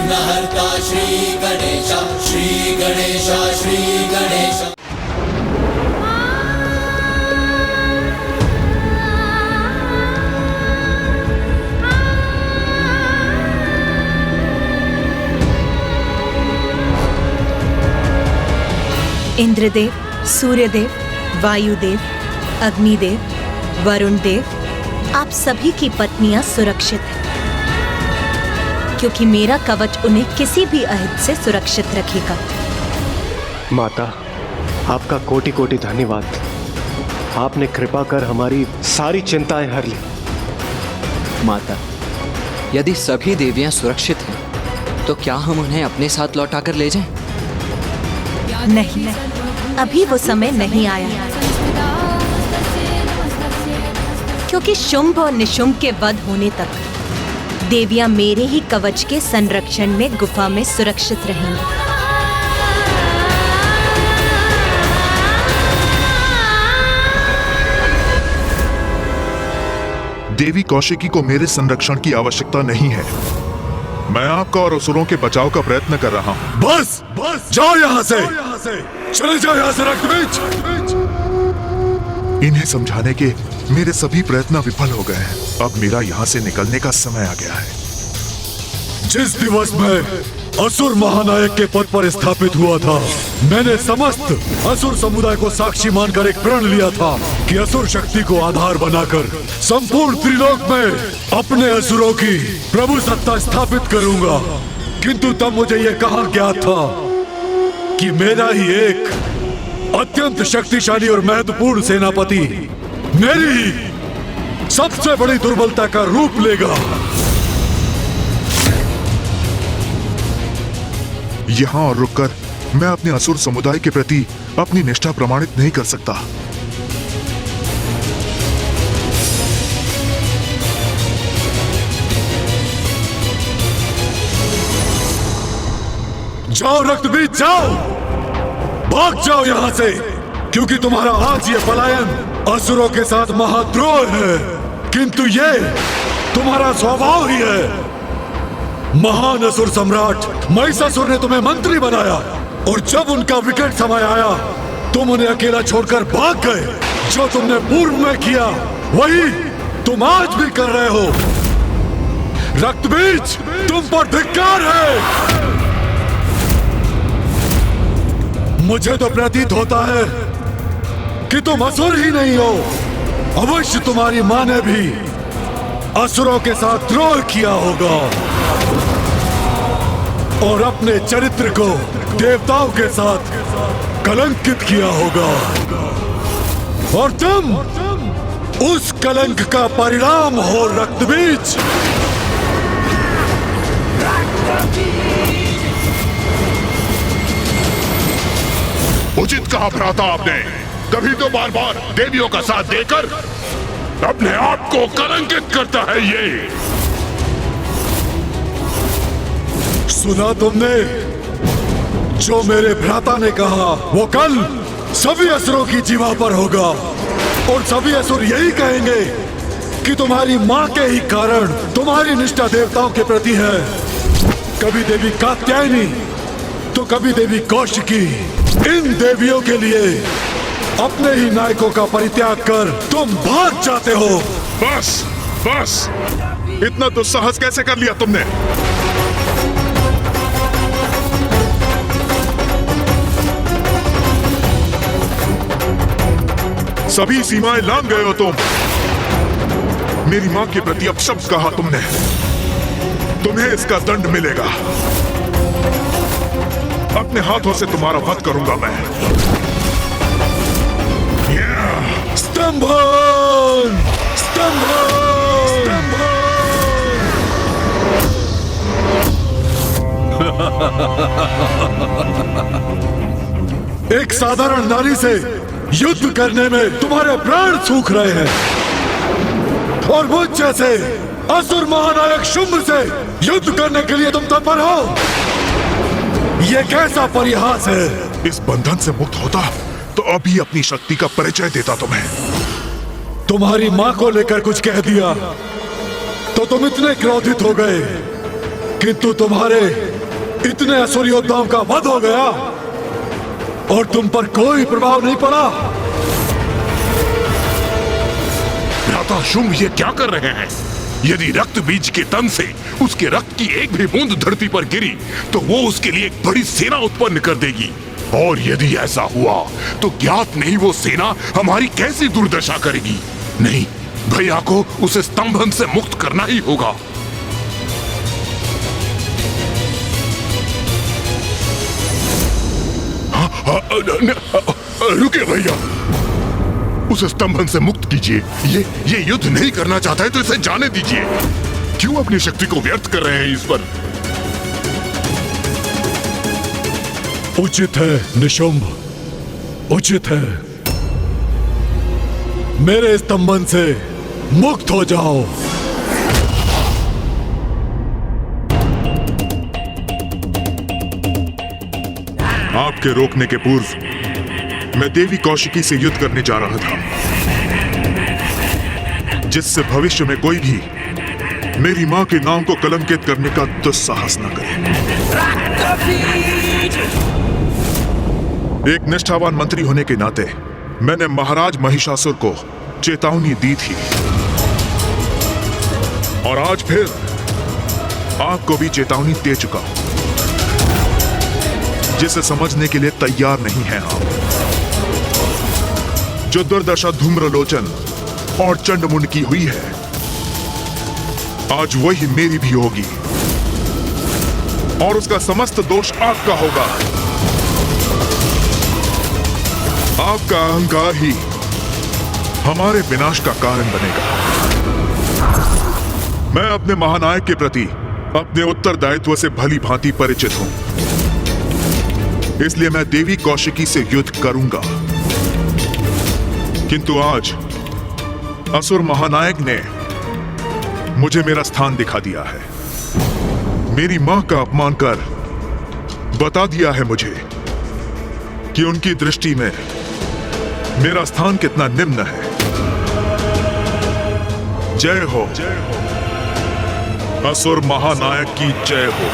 विघ्नहर्ता श्री गणेश, श्री गणेश, श्री गणेश। इंद्रदेव, सूर्यदेव, वायुदेव, अग्निदेव, वरुण देव, आप सभी की पत्नियां सुरक्षित हैं, क्योंकि मेरा कवच उन्हें किसी भी अहित से सुरक्षित रखेगा। माता, आपका कोटि कोटि धन्यवाद। आपने कृपा कर हमारी सारी चिंताएं हर ली। माता, यदि सभी देवियां सुरक्षित हैं, तो क्या हम उन्हें अपने साथ लौटाकर ले जाएं? नहीं, अभी वो समय नहीं आया, क्योंकि शुंभ और निशुंभ के वध होने तक देवियां मेरे ही कवच के संरक्षण में गुफा में सुरक्षित रहेंगी। देवी कौशिकी को मेरे संरक्षण की आवश्यकता नहीं है। मैं आपका और असुरों के बचाव का प्रयत्न कर रहा हूँ। बस बस जाओ यहाँ से, चले जाओ यहाँ से रक्तबीज। इन्हें समझाने के मेरे सभी प्रयत्न विफल हो गए हैं। अब मेरा यहाँ से निकलने का समय आ गया है। जिस दिवस में असुर महानायक के पद पर स्थापित हुआ था, मैंने समस्त असुर समुदाय को साक्षी मानकर एक प्रण लिया था कि असुर शक्ति को आधार बनाकर संपूर्ण त्रिलोक में अपने असुरों की प्रभु सत्ता स्थापित करूंगा। किंतु तब मुझे यह कहा गया था कि मेरा ही एक अत्यंत शक्तिशाली और महत्वपूर्ण सेनापति मेरी ही सबसे बड़ी दुर्बलता का रूप लेगा। यहाँ और रुककर मैं अपने असुर समुदाय के प्रति अपनी निष्ठा प्रमाणित नहीं कर सकता। जाओ रक्तबीज, जाओ, भाग जाओ यहाँ से, क्योंकि तुम्हारा आज ये पलायन असुरों के साथ महाद्रोह है। किंतु ये तुम्हारा स्वभाव ही है। महान असुर सम्राट महिषासुर ने तुम्हें मंत्री बनाया, और जब उनका विकट समय आया तुम उन्हें अकेला छोड़कर भाग गए। जो तुमने पूर्व में किया वही तुम आज भी कर रहे हो। रक्तबीज, तुम पर धिक्कार है। मुझे तो प्रतीत होता है कि तुम असुर ही नहीं हो। अवश्य तुम्हारी मां ने भी असुरों के साथ द्रोह किया होगा और अपने चरित्र को देवताओं के साथ कलंकित किया होगा, और तुम उस कलंक का परिणाम हो रक्तबीज। उचित कहा भ्राता आपने। तभी तो बार बार देवियों का साथ देकर अपने आप को कलंकित करता है ये। सुना तुमने जो मेरे भ्राता ने कहा? वो कल सभी असुरों की जीवा पर होगा, और सभी असुर यही कहेंगे कि तुम्हारी मां के ही कारण तुम्हारी निष्ठा देवताओं के प्रति है। कभी देवी कात्यायनी तो कभी देवी कौशिकी। इन देवियों के लिए अपने ही नायकों का परित्याग कर तुम भाग जाते हो। बस बस, इतना दुस्साहस कैसे कर लिया तुमने? सभी सीमाएं लांघ गए हो तुम। मेरी मां के प्रति अपशब्द कहा तुमने। तुम्हें इसका दंड मिलेगा। अपने हाथों से तुम्हारा वध करूंगा मैं। स्तंभन! स्तंभन! एक साधारण नारी से युद्ध करने में तुम्हारे प्राण सूख रहे हैं, और मुझ जैसे असुर महानायक शुंभ से युद्ध करने के लिए तुम तत्पर हो। यह कैसा परिहास है? इस बंधन से मुक्त होता तो अभी अपनी शक्ति का परिचय देता तुम्हें। तुम्हारी मां को लेकर कुछ कह दिया तो तुम इतने क्रोधित हो गए, किंतु तुम्हारे इतने असुर योद्धाओं का वध हो गया और तुम पर कोई प्रभाव नहीं पड़ा। भ्राता शुंभ ये क्या कर रहे हैं? यदि रक्त बीज के तन से उसके रक्त की एक भी बूंद धरती पर गिरी तो वो उसके लिए एक बड़ी सेना उत्पन्न कर देगी, और यदि ऐसा हुआ तो ज्ञात नहीं वो सेना हमारी कैसी दुर्दशा करेगी। नहीं, भैया को उसे स्तंभन से मुक्त करना ही होगा। रुकिए भैया, उसे स्तंभन से मुक्त कीजिए। ये युद्ध नहीं करना चाहता है तो इसे जाने दीजिए। क्यों अपनी शक्ति को व्यर्थ कर रहे हैं इस पर? उचित है निशुंभ, उचित है। मेरे स्तंभन से मुक्त हो जाओ। आपके रोकने के पूर्व मैं देवी कौशिकी से युद्ध करने जा रहा था, जिससे भविष्य में कोई भी मेरी मां के नाम को कलंकित करने का दुस्साहस न करे। एक निष्ठावान मंत्री होने के नाते मैंने महाराज महिषासुर को चेतावनी दी थी, और आज फिर आपको भी चेतावनी दे चुका हूं, जिसे समझने के लिए तैयार नहीं हैं आप। जो दुर्दशा धूम्रलोचन और चंडमुंड की हुई है, आज वही मेरी भी होगी, और उसका समस्त दोष आपका होगा। आपका अहंकार ही हमारे विनाश का कारण बनेगा। मैं अपने महानायक के प्रति अपने उत्तरदायित्व से भली भांति परिचित हूं, इसलिए मैं देवी कौशिकी से युद्ध करूंगा। किंतु आज असुर महानायक ने मुझे मेरा स्थान दिखा दिया है, मेरी मां का अपमान कर बता दिया है मुझे कि उनकी दृष्टि में मेरा स्थान कितना निम्न है। जय हो, असुर महानायक की जय हो।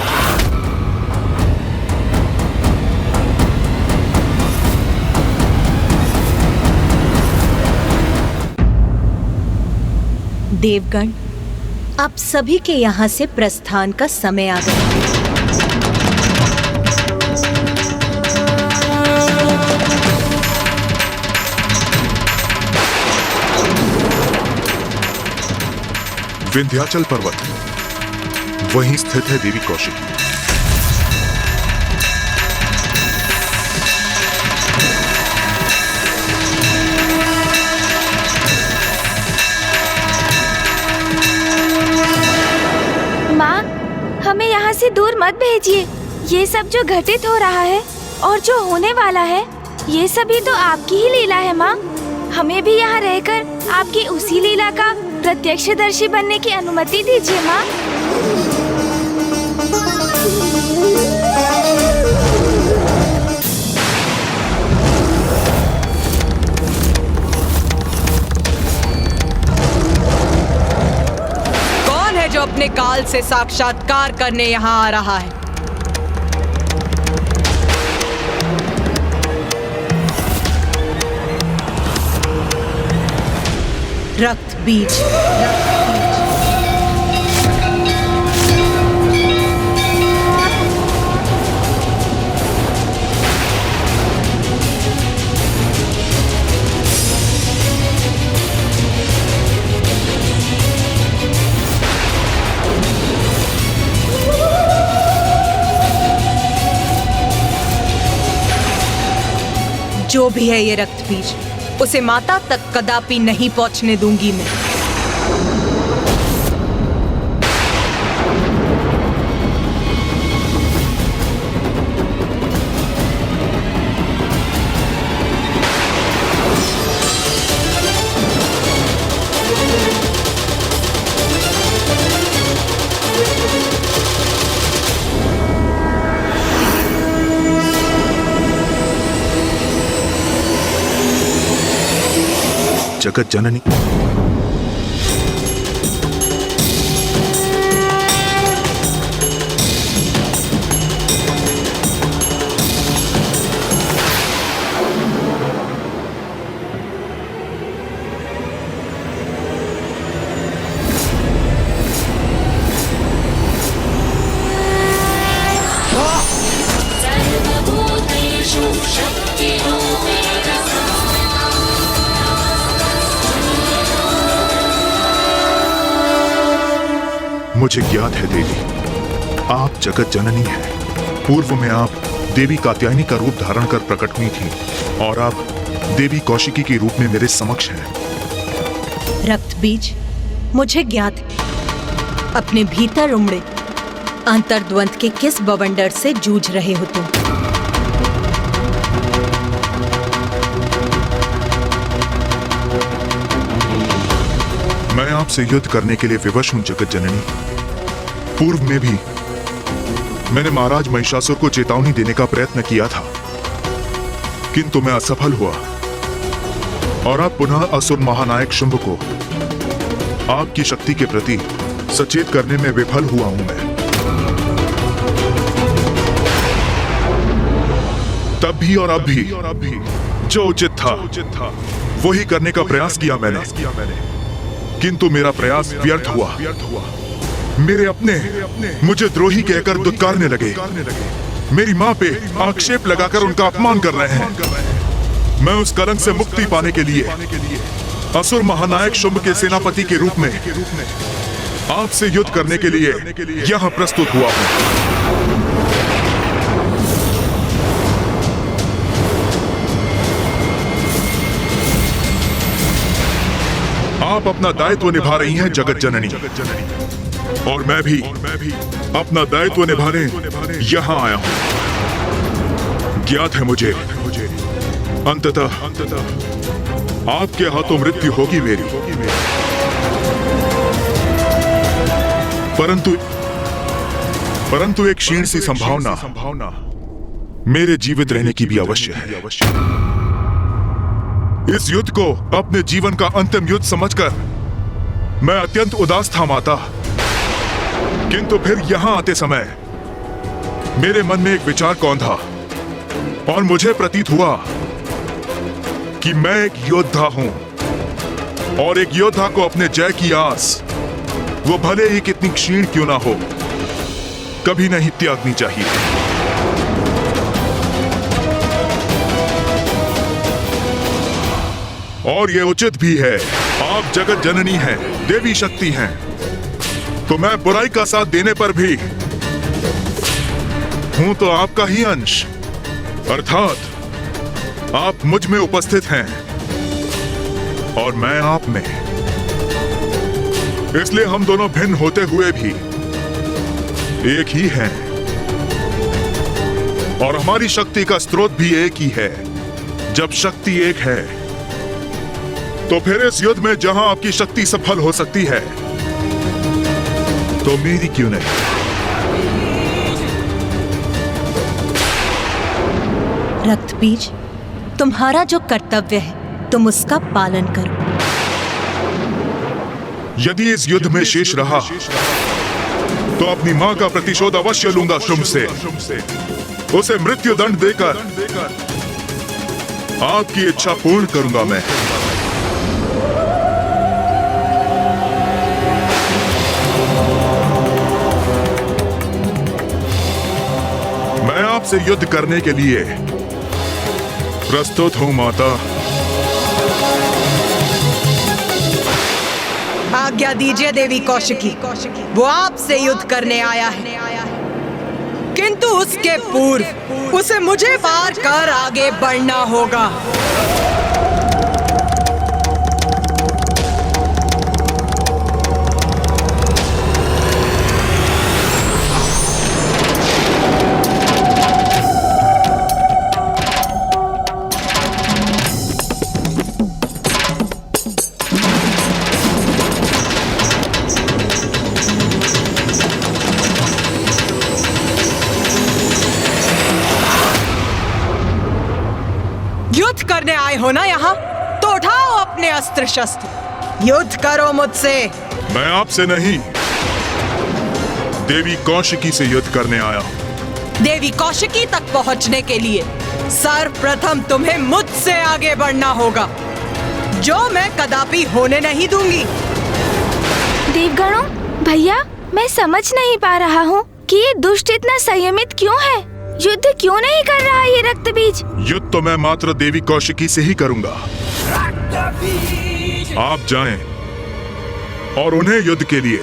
देवगण, आप सभी के यहाँ से प्रस्थान का समय आ गया। विंध्याचल पर्वत, वहीं स्थित है देवी कौशिकी। हमें यहाँ से दूर मत भेजिए। ये सब जो घटित हो रहा है और जो होने वाला है, ये सभी तो आपकी ही लीला है माँ। हमें भी यहाँ रहकर आपकी उसी लीला का प्रत्यक्षदर्शी बनने की अनुमति दीजिए माँ। जो अपने काल से साक्षात्कार करने यहाँ आ रहा है। रक्त बीज, जो भी है ये रक्त बीज, उसे माता तक कदापि नहीं पहुंचने दूंगी मैं। जगत जननी, मुझे ज्ञात है देवी, आप जगत जननी हैं। पूर्व में आप देवी कात्यायनी का रूप धारण कर प्रकट हुई थी और आप देवी कौशिकी के रूप में मेरे समक्ष हैं। रक्त बीज, मुझे ज्ञात है अपने भीतर उमड़े अंतर्द्वंद के किस बवंडर से जूझ रहे हो तुम। मैं आपसे युद्ध करने के लिए विवश हूं जगत जननी। पूर्व में भी मैंने महाराज महिषासुर को चेतावनी देने का प्रयत्न किया था, किंतु मैं असफल हुआ और अब पुनः असुर महानायक शुंभ को आपकी शक्ति के प्रति सचेत करने में विफल हुआ हूं मैं। तब भी और अब भी जो उचित था वही करने का प्रयास किया मैंने, किंतु मेरा प्रयास व्यर्थ हुआ। मेरे अपने मुझे द्रोही कहकर दुत्कारने लगे, मेरी मां पे आक्षेप लगाकर उनका अपमान कर रहे हैं। मैं उस कलंक से मुक्ति पाने के लिए असुर महानायक शुंभ के सेनापति के रूप में आपसे युद्ध करने के लिए यहां प्रस्तुत हुआ हूं। आप अपना दायित्व निभा रही हैं जगत जननी, और मैं भी अपना दायित्व निभाने यहां आया हूं। ज्ञात है मुझे अंततः आपके हाथों मृत्यु होगी मेरी, परंतु एक क्षीण सी संभावना मेरे जीवित रहने की भी अवश्य है। इस युद्ध को अपने जीवन का अंतिम युद्ध समझकर मैं अत्यंत उदास था माता, किंतु फिर यहां आते समय मेरे मन में एक विचार कौंधा और मुझे प्रतीत हुआ कि मैं एक योद्धा हूं, और एक योद्धा को अपने जय की आस, वो भले ही कितनी क्षीण क्यों ना हो, कभी नहीं त्यागनी चाहिए। और ये उचित भी है। आप जगत जननी हैं, देवी शक्ति हैं, तो मैं बुराई का साथ देने पर भी हूं तो आपका ही अंश, अर्थात आप मुझ में उपस्थित हैं और मैं आप में। इसलिए हम दोनों भिन्न होते हुए भी एक ही हैं, और हमारी शक्ति का स्रोत भी एक ही है। जब शक्ति एक है तो फिर इस युद्ध में जहां आपकी शक्ति सफल हो सकती है, तो मेरी क्यों नहीं? रक्त बीज, तुम्हारा जो कर्तव्य है तुम उसका पालन करो। यदि इस युद्ध में शेष रहा तो अपनी मां का प्रतिशोध अवश्य लूंगा शुंभ से। उसे मृत्यु दंड देकर आपकी इच्छा पूर्ण करूंगा मैं। मैं आपसे युद्ध करने के लिए प्रस्तुत हूं माता। आज्ञा दीजिए देवी कौशिकी, वो आपसे युद्ध करने आया है, किंतु उसके पूर्व उसे मुझे पार कर आगे बढ़ना होगा। युद्ध करने आए हो ना यहाँ, तो उठाओ अपने अस्त्र शस्त्र, युद्ध करो मुझसे। मैं आपसे नहीं, देवी कौशिकी से युद्ध करने आया हूं। देवी कौशिकी तक पहुंचने के लिए सर्वप्रथम तुम्हें मुझसे आगे बढ़ना होगा, जो मैं कदापि होने नहीं दूंगी। देवगणों, भैया, मैं समझ नहीं पा रहा हूँ कि ये दुष्ट इतना संयमित क्यों है। युद्ध क्यों नहीं कर रहा है ये रक्त बीज? युद्ध तो मैं मात्र देवी कौशिकी से ही करूंगा। आप जाएं और उन्हें युद्ध के लिए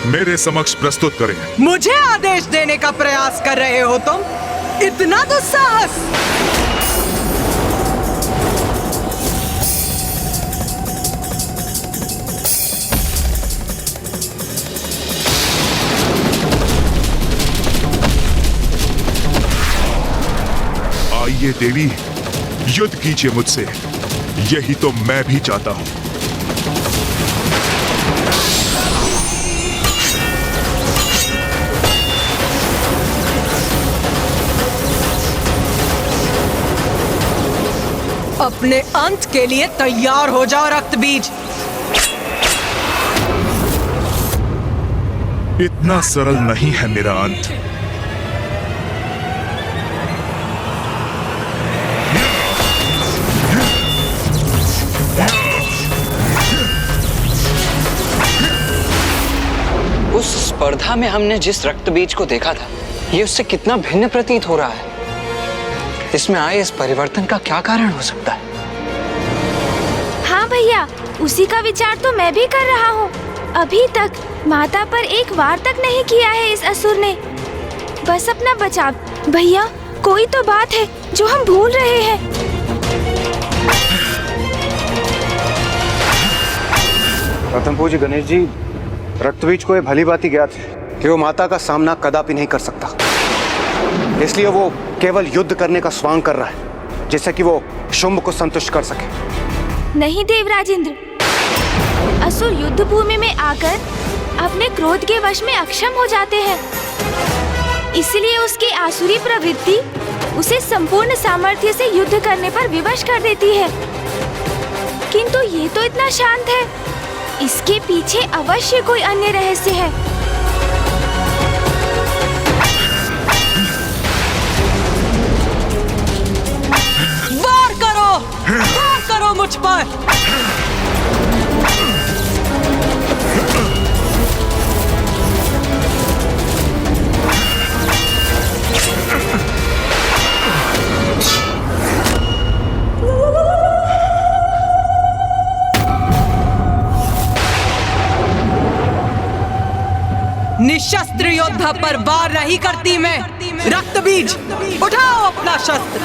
मेरे समक्ष प्रस्तुत करें। मुझे आदेश देने का प्रयास कर रहे हो तुम? इतना दुस्साहस! आइए देवी, युद्ध कीजिए मुझसे, यही तो मैं भी चाहता हूं। अपने अंत के लिए तैयार हो जाओ रक्तबीज। इतना सरल नहीं है मेरा अंत। उस स्पर्धा में हमने जिस रक्तबीज को देखा था, ये उससे कितना भिन्न प्रतीत हो रहा है। इसमें आए इस परिवर्तन का क्या कारण हो सकता है? हाँ भैया, उसी का विचार तो मैं भी कर रहा हूँ। अभी तक माता पर एक वार तक नहीं किया है इस असुर ने। बस अपना बचाव। भैया, कोई तो बात है जो हम भूल रहे हैं। प्रथम पूज्य गणेश जी, रक्तबीज को ये भली बात ही ज्ञात है कि वो माता का सामना कदापि नहीं कर सकता, इसलिए वो केवल युद्ध करने का स्वांग कर रहा है, जिससे कि वो शुंभ को संतुष्ट कर सके। नहीं देवराजेंद्र, असुर युद्ध भूमि में आकर अपने क्रोध के वश में अक्षम हो जाते हैं, इसलिए उसकी आसुरी प्रवृत्ति उसे संपूर्ण सामर्थ्य से युद्ध करने पर विवश कर देती है। किंतु ये तो इतना शांत है, इसके पीछे अवश्य कोई अन्य रहस्य है। वार करो मुझ पर। निशस्त्र योद्धा पर वार नहीं करती मैं। रक्तबीज, उठाओ अपना शस्त्र।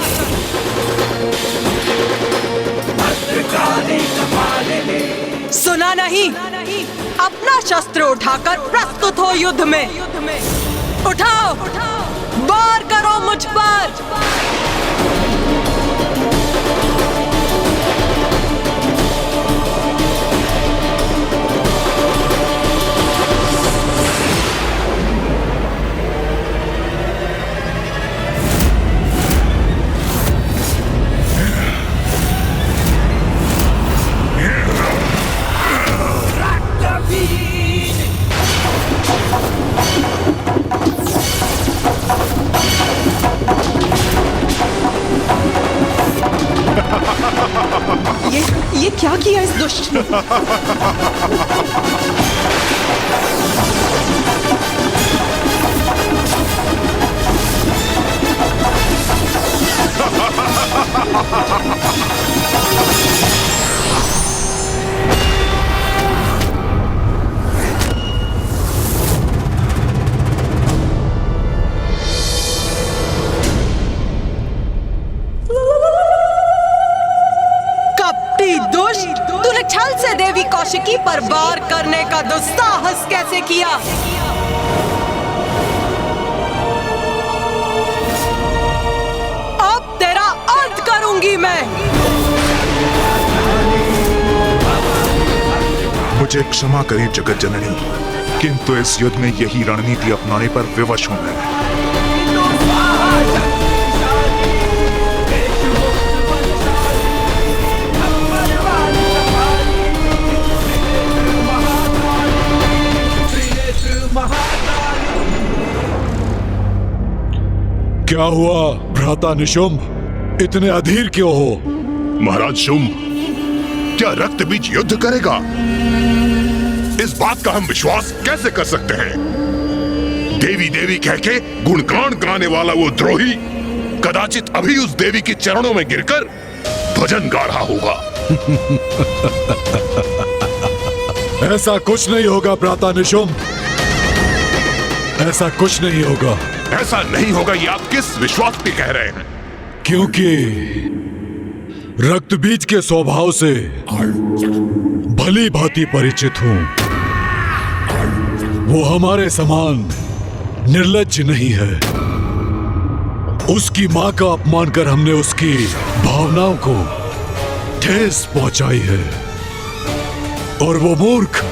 सुना नहीं? अपना शस्त्र उठाकर प्रस्तुत हो युद्ध में। उठाओ, वार करो मुझ पर। ये क्या किया इस दुष्ट ने? तूने छल से देवी कौशिकी पर वार करने का दुस्साहस कैसे किया? अब तेरा अंत करूंगी मैं। मुझे क्षमा करें जगत जननी, किंतु इस युद्ध में यही रणनीति अपनाने पर विवश हूं मैं। क्या हुआ भ्राता निशुंभ, इतने अधीर क्यों हो? महाराज शुंभ, क्या रक्तबीज युद्ध करेगा? इस बात का हम विश्वास कैसे कर सकते हैं? देवी देवी कह के गुणगान गाने वाला वो द्रोही कदाचित अभी उस देवी के चरणों में गिरकर भजन गा रहा होगा। ऐसा कुछ नहीं होगा भ्राता निशुंभ। ऐसा कुछ नहीं होगा। ऐसा नहीं होगा ये आप किस विश्वास पे कह रहे हैं? क्योंकि रक्तबीज के स्वभाव से भली भांति परिचित हूं। वो हमारे समान निर्लज्ज नहीं है। उसकी मां का अपमान कर हमने उसकी भावनाओं को ठेस पहुंचाई है, और वो मूर्ख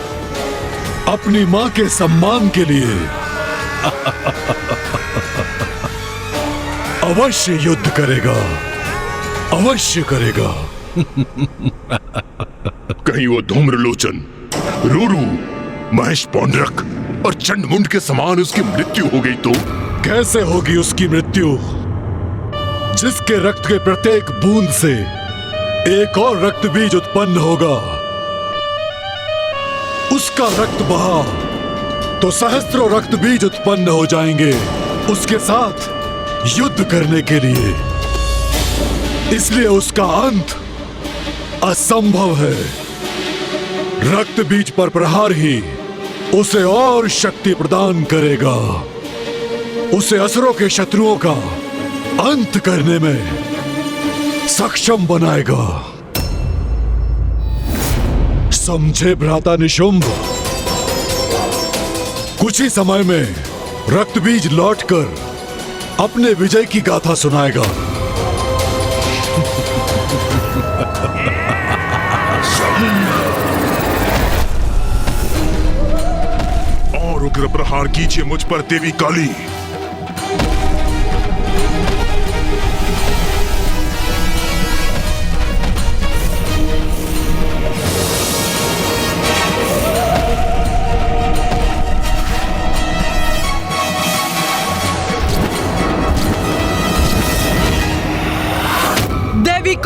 अपनी मां के सम्मान के लिए अवश्य युद्ध करेगा, अवश्य करेगा। कहीं वो धूम्रलोचन, रूरू, महेश पौंड्रक और चंडमुंड के समान उसकी मृत्यु हो गई तो? कैसे होगी उसकी मृत्यु, जिसके रक्त के प्रत्येक बूंद से एक और रक्त बीज उत्पन्न होगा। उसका रक्त बहा तो सहस्त्रों रक्त बीज उत्पन्न हो जाएंगे उसके साथ युद्ध करने के लिए। इसलिए उसका अंत असंभव है। रक्त बीज पर प्रहार ही उसे और शक्ति प्रदान करेगा, उसे असुरों के शत्रुओं का अंत करने में सक्षम बनाएगा। समझे भ्राता निशुंभ? कुछ ही समय में रक्तबीज लौटकर अपने विजय की गाथा सुनाएगा। और उग्र प्रहार कीजिए मुझ पर देवी काली।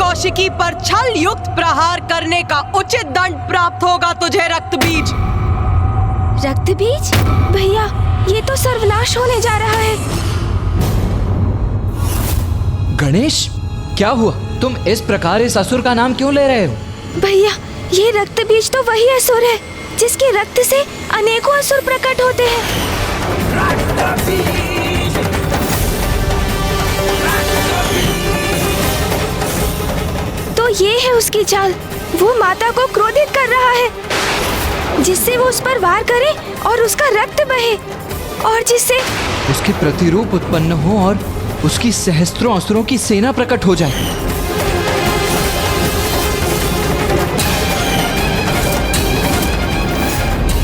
कौशिकी पर छल युक्त प्रहार करने का उचित दंड प्राप्त होगा तुझे रक्तबीज। रक्तबीज? भैया, ये तो सर्वनाश होने जा रहा है। गणेश, क्या हुआ? तुम इस प्रकार इस असुर का नाम क्यों ले रहे हो? भैया, ये रक्तबीज तो वही असुर है जिसके रक्त से अनेकों असुर प्रकट होते हैं। तो ये है उसकी चाल। वो माता को क्रोधित कर रहा है, जिससे वो उस पर वार करे और उसका रक्त बहे, और जिससे उसके प्रतिरूप उत्पन्न हो और उसकी सहस्त्रों असुरों की सेना प्रकट हो जाए।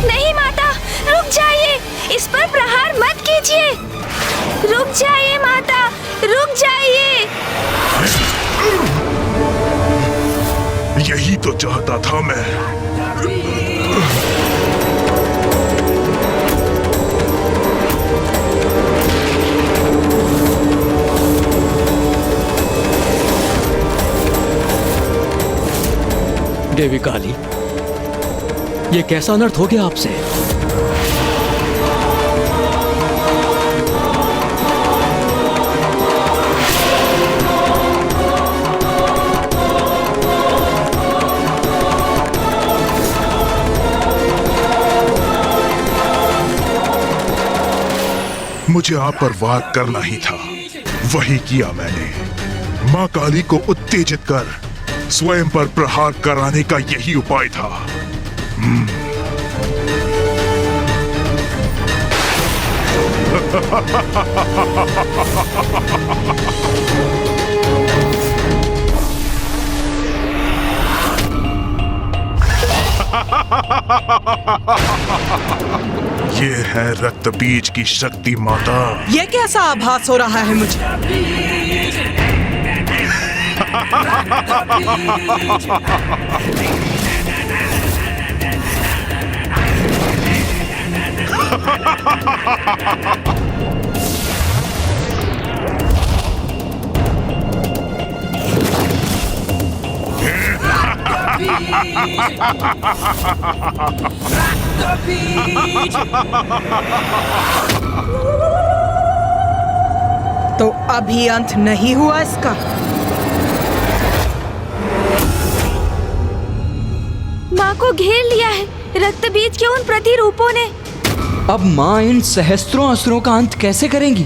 नहीं माता, रुक जाइए, इस पर प्रहार मत कीजिए। रुक जाइए माता, रुक जाइए। यही तो चाहता था मैं। देवी काली, ये कैसा अनर्थ हो गया आपसे? मुझे आप पर वार करना ही था, वही किया मैंने। मां काली को उत्तेजित कर स्वयं पर प्रहार कराने का यही उपाय था। ये है रक्तबीज की शक्ति माता। ये कैसा आभास हो रहा है मुझे? तो अभी अंत नहीं हुआ इसका? माँ को घेर लिया है रक्तबीज के उन प्रतिरूपों ने। अब माँ इन सहस्त्रों असुरों का अंत कैसे करेंगी?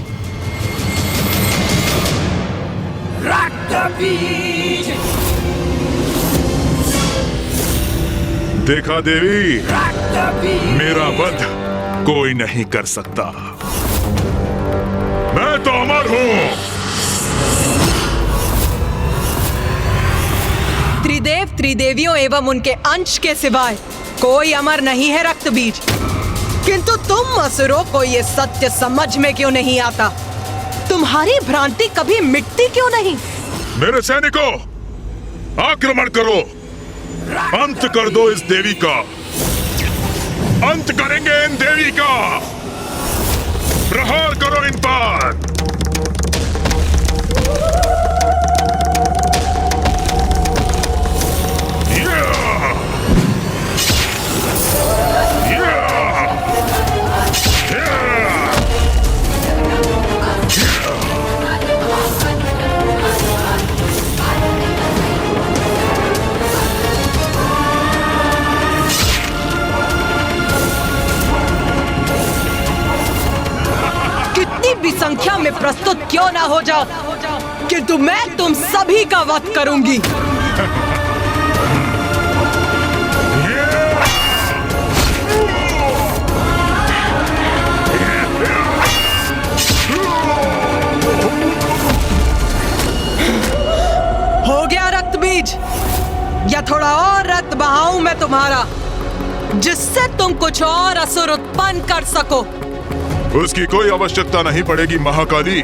देखा देवी, मेरा वध कोई नहीं कर सकता। मैं तो अमर हूं। त्रिदेव त्रिदेवियों एवं उनके अंश के सिवाय कोई अमर नहीं है रक्तबीज। किंतु तुम असुरों को ये सत्य समझ में क्यों नहीं आता? तुम्हारी भ्रांति कभी मिटती क्यों नहीं? मेरे सैनिकों, आक्रमण करो, अंत कर दो इस देवी का। अंत करेंगे इन देवी का। प्रहार करो इन पर। भी संख्या में प्रस्तुत क्यों ना हो जाओ, किंतु मैं तुम सभी का वध करूंगी। हो गया रक्तबीज, या थोड़ा और रक्त बहाऊं मैं तुम्हारा, जिससे तुम कुछ और असुर उत्पन्न कर सको? उसकी कोई आवश्यकता नहीं पड़ेगी महाकाली,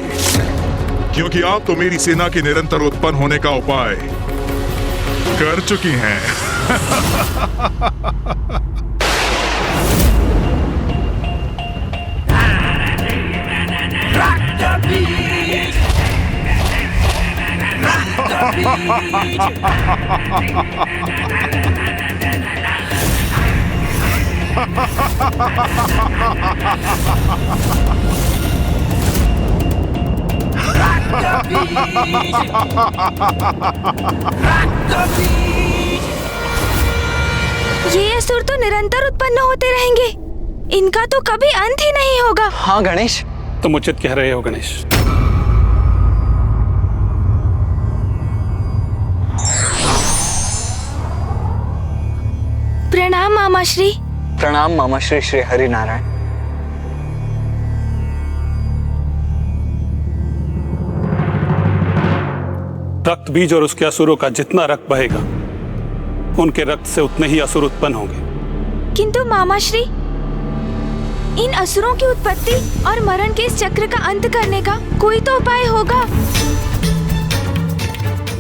क्योंकि आप तो मेरी सेना के निरंतर उत्पन्न होने का उपाय कर चुकी हैं। ये असुर तो निरंतर उत्पन्न होते रहेंगे, इनका तो कभी अंत ही नहीं होगा। हाँ गणेश, तुम उचित कह रहे हो गणेश। प्रणाम मामाश्री। प्रणाम मामाश्री श्री हरि नारायण। रक्त बीज और उसके असुरों का जितना रक्त बहेगा, उनके रक्त से उतने ही असुर उत्पन्न होंगे। किंतु मामाश्री, इन असुरों की उत्पत्ति और मरण के इस चक्र का अंत करने का कोई तो उपाय होगा।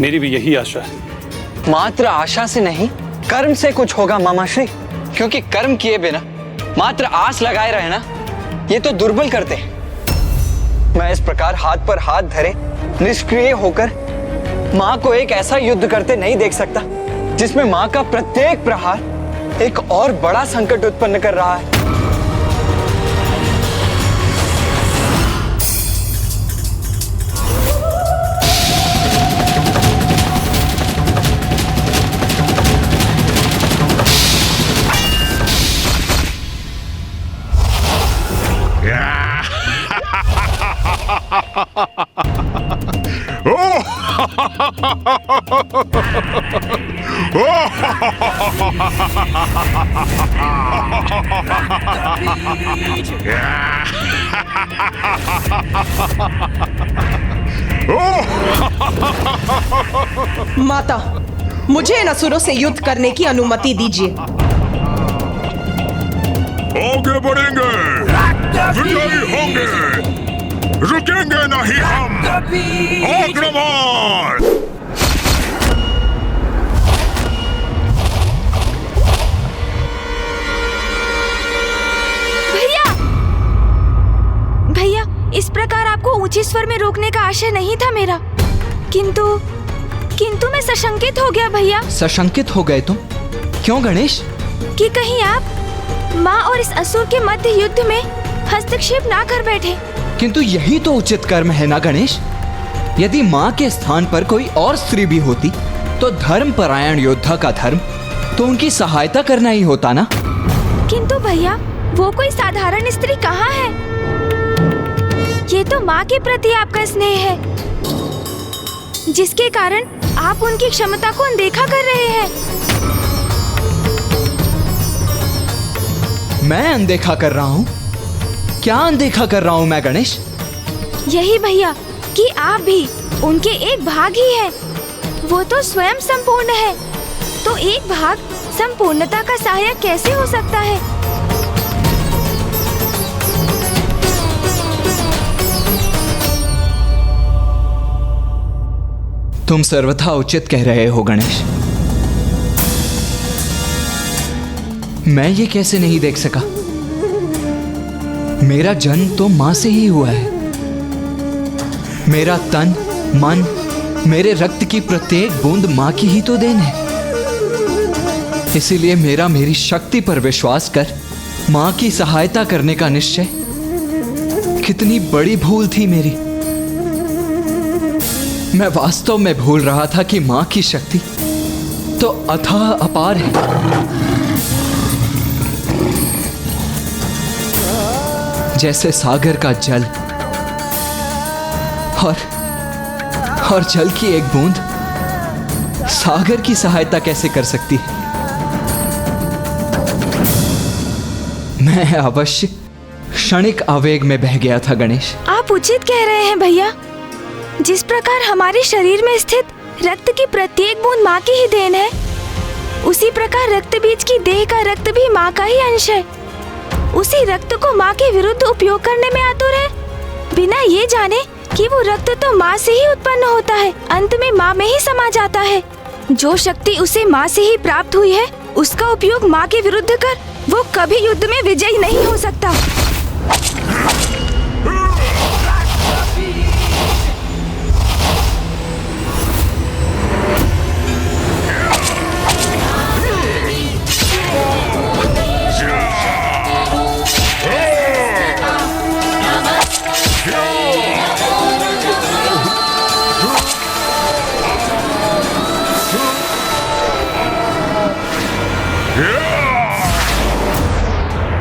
मेरी भी यही आशा है। मात्र आशा से नहीं, कर्म से कुछ होगा मामाश्री, क्योंकि कर्म किए बिना मात्र आस लगाए रहना, ये तो दुर्बल करते हैं। मैं इस प्रकार हाथ पर हाथ धरे निष्क्रिय होकर माँ को एक ऐसा युद्ध करते नहीं देख सकता जिसमें माँ का प्रत्येक प्रहार एक और बड़ा संकट उत्पन्न कर रहा है। माता, मुझे इन असुरों से युद्ध करने की अनुमति दीजिए। आगे बढ़ेंगे, विजयी होंगे, रुकेंगे नहीं हम। आक्रमण! भैया, भैया, इस प्रकार आपको ऊंचे स्वर में रोकने का आशय नहीं था मेरा, किंतु मैं सशंकित हो गया भैया। सशंकित हो गए तुम? क्यों गणेश? कि कहीं आप माँ और इस असुर के मध्य युद्ध में हस्तक्षेप ना कर बैठे। किंतु यही तो उचित कर्म है ना गणेश। यदि माँ के स्थान पर कोई और स्त्री भी होती तो धर्मपरायण योद्धा का धर्म तो उनकी सहायता करना ही होता ना। किंतु भैया, वो कोई साधारण स्त्री कहाँ है। ये तो माँ के प्रति आपका स्नेह है, जिसके कारण आप उनकी क्षमता को अनदेखा कर रहे हैं। मैं अनदेखा कर रहा हूँ? क्या अनदेखा कर रहा हूँ मैं गणेश? यही भैया कि आप भी उनके एक भाग ही हैं। वो तो स्वयं संपूर्ण है, तो एक भाग संपूर्णता का सहायक कैसे हो सकता है? तुम सर्वथा उचित कह रहे हो गणेश। मैं ये कैसे नहीं देख सका? मेरा जन्म तो मां से ही हुआ है। मेरा तन, मन, मेरे रक्त की प्रत्येक बूंद मां की ही तो देन है। इसीलिए मेरी शक्ति पर विश्वास कर मां की सहायता करने का निश्चय कितनी बड़ी भूल थी मेरी। मैं वास्तव में भूल रहा था कि मां की शक्ति तो अथाह अपार है। जैसे सागर का जल और जल की एक बूंद सागर की सहायता कैसे कर सकती है? मैं अवश्य क्षणिक आवेग में बह गया था गणेश। आप उचित कह रहे हैं भैया। जिस प्रकार हमारे शरीर में स्थित रक्त की प्रत्येक बूंद माँ की ही देन है, उसी प्रकार रक्त बीज की देह का रक्त भी माँ का ही अंश है। उसी रक्त को माँ के विरुद्ध उपयोग करने में आतुर है, बिना ये जाने कि वो रक्त तो माँ से ही उत्पन्न होता है, अंत में माँ में ही समा जाता है। जो शक्ति उसे माँ से ही प्राप्त हुई है, उसका उपयोग माँ के विरुद्ध कर वो कभी युद्ध में विजयी नहीं हो सकता।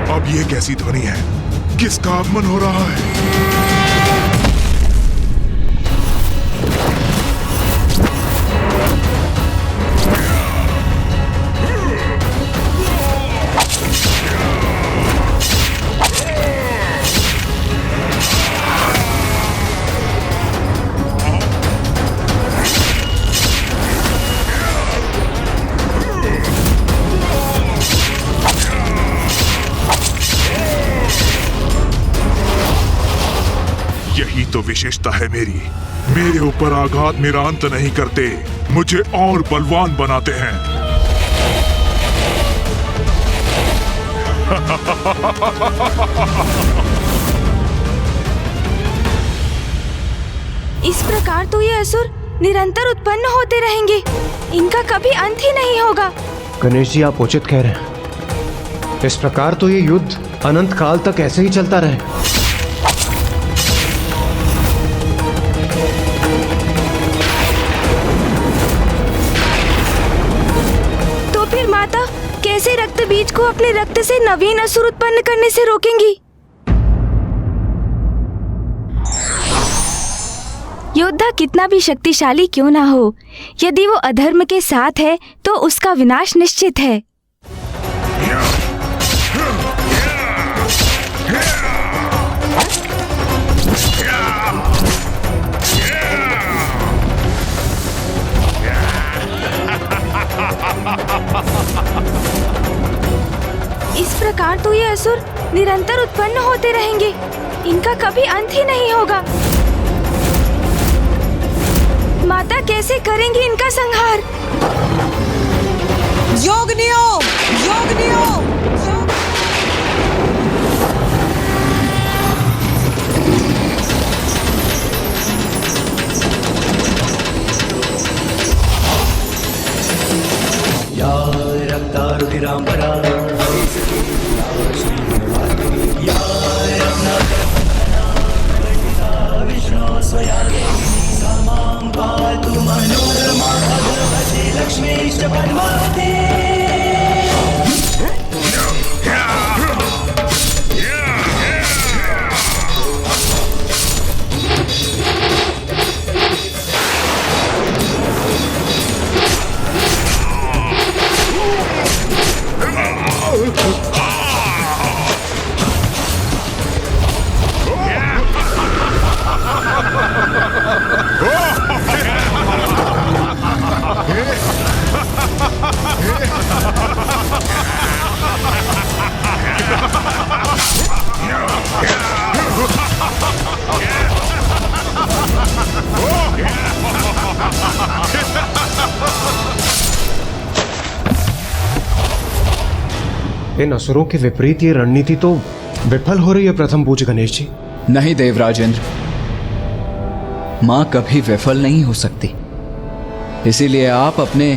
अब ये कैसी ध्वनि है? किसका आगमन हो रहा है? यही तो विशेषता है मेरी। मेरे ऊपर आघात मेरा अंत नहीं करते, मुझे और बलवान बनाते हैं। इस प्रकार तो ये असुर निरंतर उत्पन्न होते रहेंगे, इनका कभी अंत ही नहीं होगा। गणेश जी, आप उचित कह रहे हैं। इस प्रकार तो ये युद्ध अनंत काल तक ऐसे ही चलता रहे। कैसे रक्त बीज को अपने रक्त से नवीन असुर उत्पन्न करने से रोकेंगी? योद्धा कितना भी शक्तिशाली क्यों ना हो, यदि वो अधर्म के साथ है तो उसका विनाश निश्चित है। इस प्रकार तो ये असुर निरंतर उत्पन्न होते रहेंगे, इनका कभी अंत ही नहीं होगा। माता कैसे करेंगी इनका संहार? योगनियो, योगनियो। इन असुरों के विपरीत ये रणनीति तो विफल हो रही है प्रथम पूज्य गणेश जी। नहीं देवराजेंद्र, मां कभी विफल नहीं हो सकती। इसीलिए आप अपने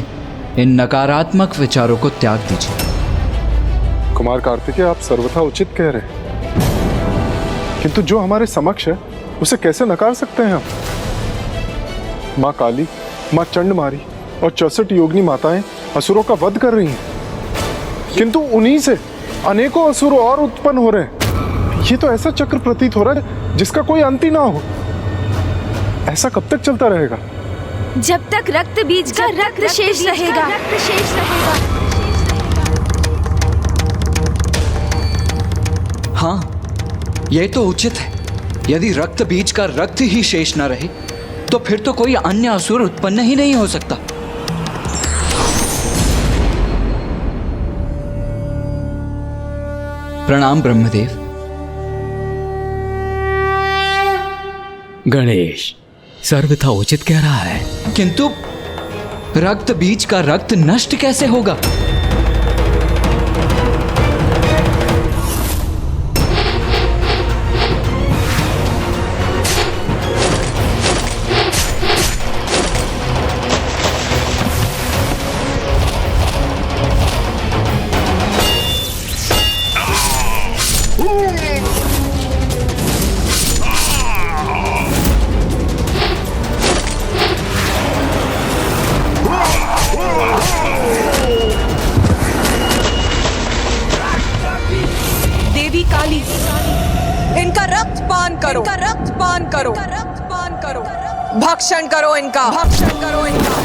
इन नकारात्मक विचारों को त्याग दीजिए। कुमार कार्तिकेय, आप सर्वथा उचित कह रहे हैं, किंतु जो हमारे समक्ष है उसे कैसे नकार सकते हैं हम? माँ काली, माँ चंडमारी और 64 योगिनी माताएं असुरों का वध कर रही हैं, किंतु उन्हीं से अनेकों असुर और उत्पन्न हो रहे हैं। ये तो ऐसा चक्र प्रतीत हो रहा है जिसका कोई अंत ही ना हो। ऐसा कब तक चलता रहेगा? जब तक रक्त बीज का रक्त शेष रहेगा। हाँ, यह तो उचित है। यदि रक्त बीज का रक्त ही शेष न रहे तो फिर तो कोई अन्य असुर उत्पन्न ही नहीं हो सकता। प्रणाम ब्रह्मदेव। गणेश सर्वथा उचित कह रहा है, किंतु रक्त बीज का रक्त नष्ट कैसे होगा? देवी काली, इनका रक्त पान करो, इनका रक्त पान करो, रक्त पान करो, भक्षण करो इनका, भक्षण करो इनका।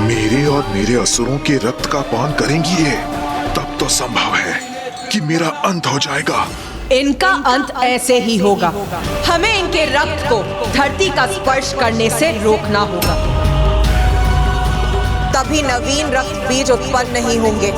मेरे और मेरे असुरों के रक्त का पान करेंगी ये, तब तो संभव है कि मेरा अंत हो जाएगा। इनका अंत ऐसे ही होगा। हमें इनके रक्त को धरती का स्पर्श करने से रोकना होगा, तभी नवीन रक्त बीज उत्पन्न नहीं होंगे।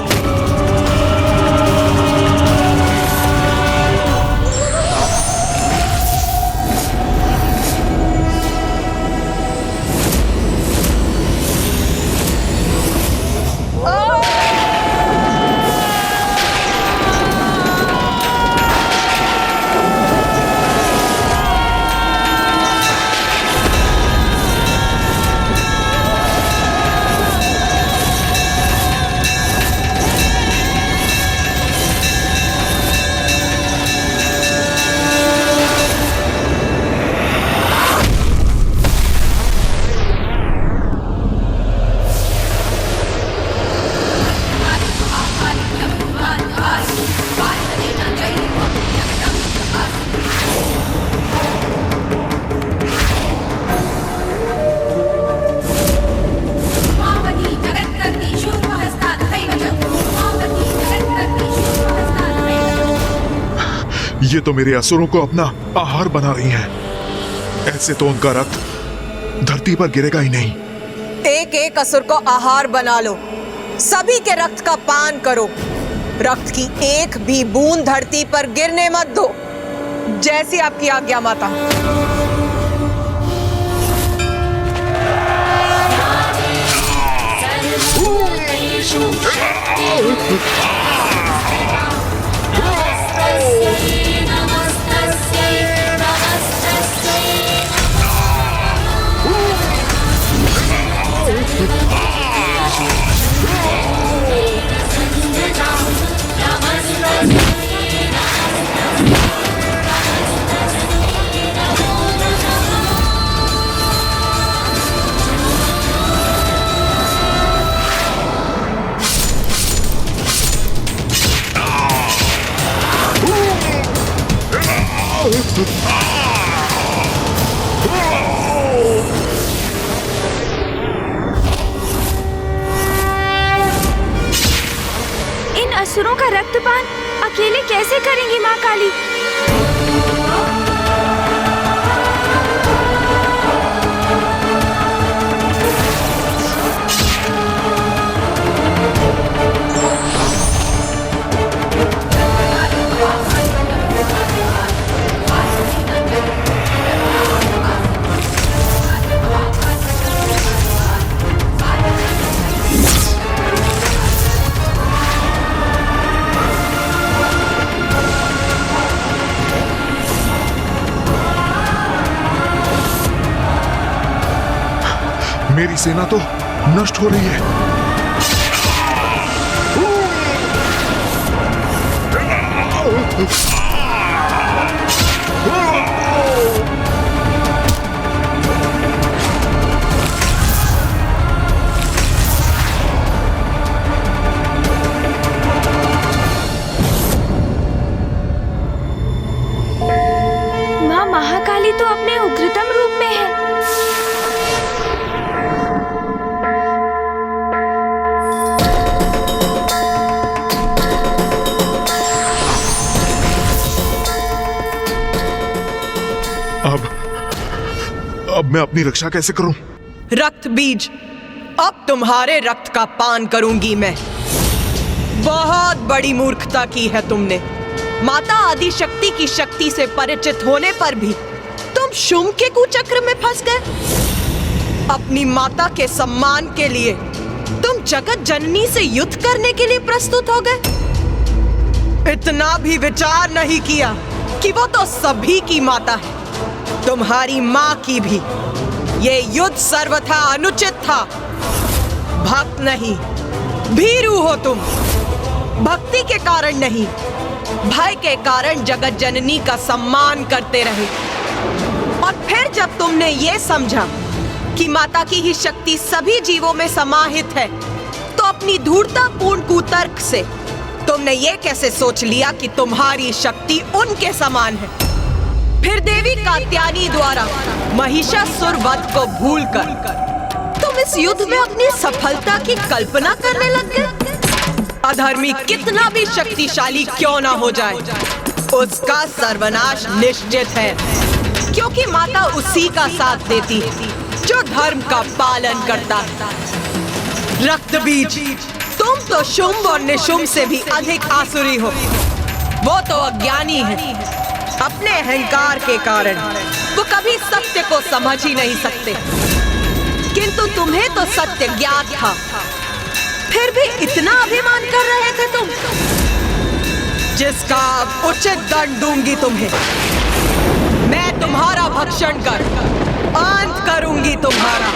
ये तो मेरे असुरों को अपना आहार बना रही हैं। ऐसे तो उनका रक्त धरती पर गिरेगा ही नहीं। एक एक असुर को आहार बना लो, सभी के रक्त का पान करो। रक्त की एक भी बूंद धरती पर गिरने मत दो। जैसी आपकी आज्ञा माता। इन असुरों का रक्तपान अकेले कैसे करेंगी माँ काली? मेरी सेना तो नष्ट हो रही है। माँ महाकाली तो अपने उग्रतम रूप में है। अब मैं अपनी रक्षा कैसे करूं? रक्त बीज, अब तुम्हारे रक्त का पान करूंगी मैं। बहुत बड़ी मूर्खता की है तुमने। माता आदि शक्ति की शक्ति से परिचित होने पर भी तुम शुंभ के कुचक्र में फंस गए। अपनी माता के सम्मान के लिए तुम जगत जननी से युद्ध करने के लिए प्रस्तुत हो गए। इतना भी विचार नहीं किया कि वो तो सभी की माता है, तुम्हारी माँ की भी। ये युद्ध सर्वथा अनुचित था। भक्त नहीं, भीरू हो तुम। भक्ति के कारण नहीं, भय के कारण जगत जननी का सम्मान करते रहे। और फिर जब तुमने ये समझा कि माता की ही शक्ति सभी जीवों में समाहित है, तो अपनी धूर्ततापूर्ण कुतर्क से तुमने ये कैसे सोच लिया कि तुम्हारी शक्ति उनके समान है। फिर देवी कात्यायनी द्वारा महिषासुर वध को भूलकर तुम इस युद्ध में अपनी सफलता की कल्पना करने लग गए। अधर्मी कितना भी शक्तिशाली क्यों ना हो जाए, उसका सर्वनाश निश्चित है, क्योंकि माता उसी का साथ देती है जो धर्म का पालन करता है। रक्त बीज, तुम तो शुंभ और निशुंभ से भी अधिक आसुरी हो। वो तो अज्ञानी है। अपने अहंकार के कारण वो कभी सत्य को समझ ही नहीं सकते, किंतु तुम्हें तो सत्य ज्ञात था, फिर भी इतना अभिमान कर रहे थे तुम, जिसका उचित दंड दूंगी तुम्हें। मैं तुम्हारा भक्षण कर अंत करूंगी तुम्हारा।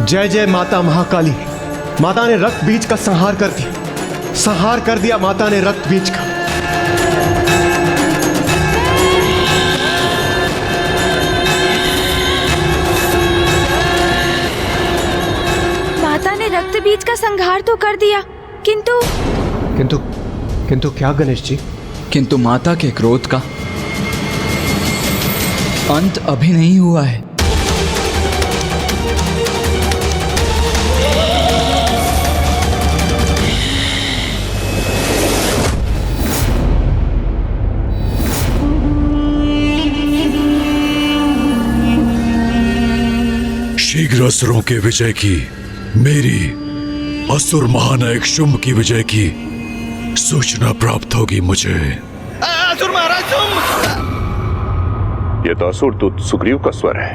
जय जय माता महाकाली। माता ने रक्त बीज का संहार कर दिया, संहार कर दिया माता ने रक्त बीज का। माता ने रक्त बीज का संहार तो कर दिया, किंतु किंतु किंतु क्या गणेश जी? किंतु माता के क्रोध का अंत अभी नहीं हुआ है। शीघ्र असुरों के विजय की, मेरी असुर महानायक शुंभ की विजय की सूचना प्राप्त होगी मुझे। असुर महाराज शुंभ! ये तो असुर दूत सुग्रीव का स्वर है।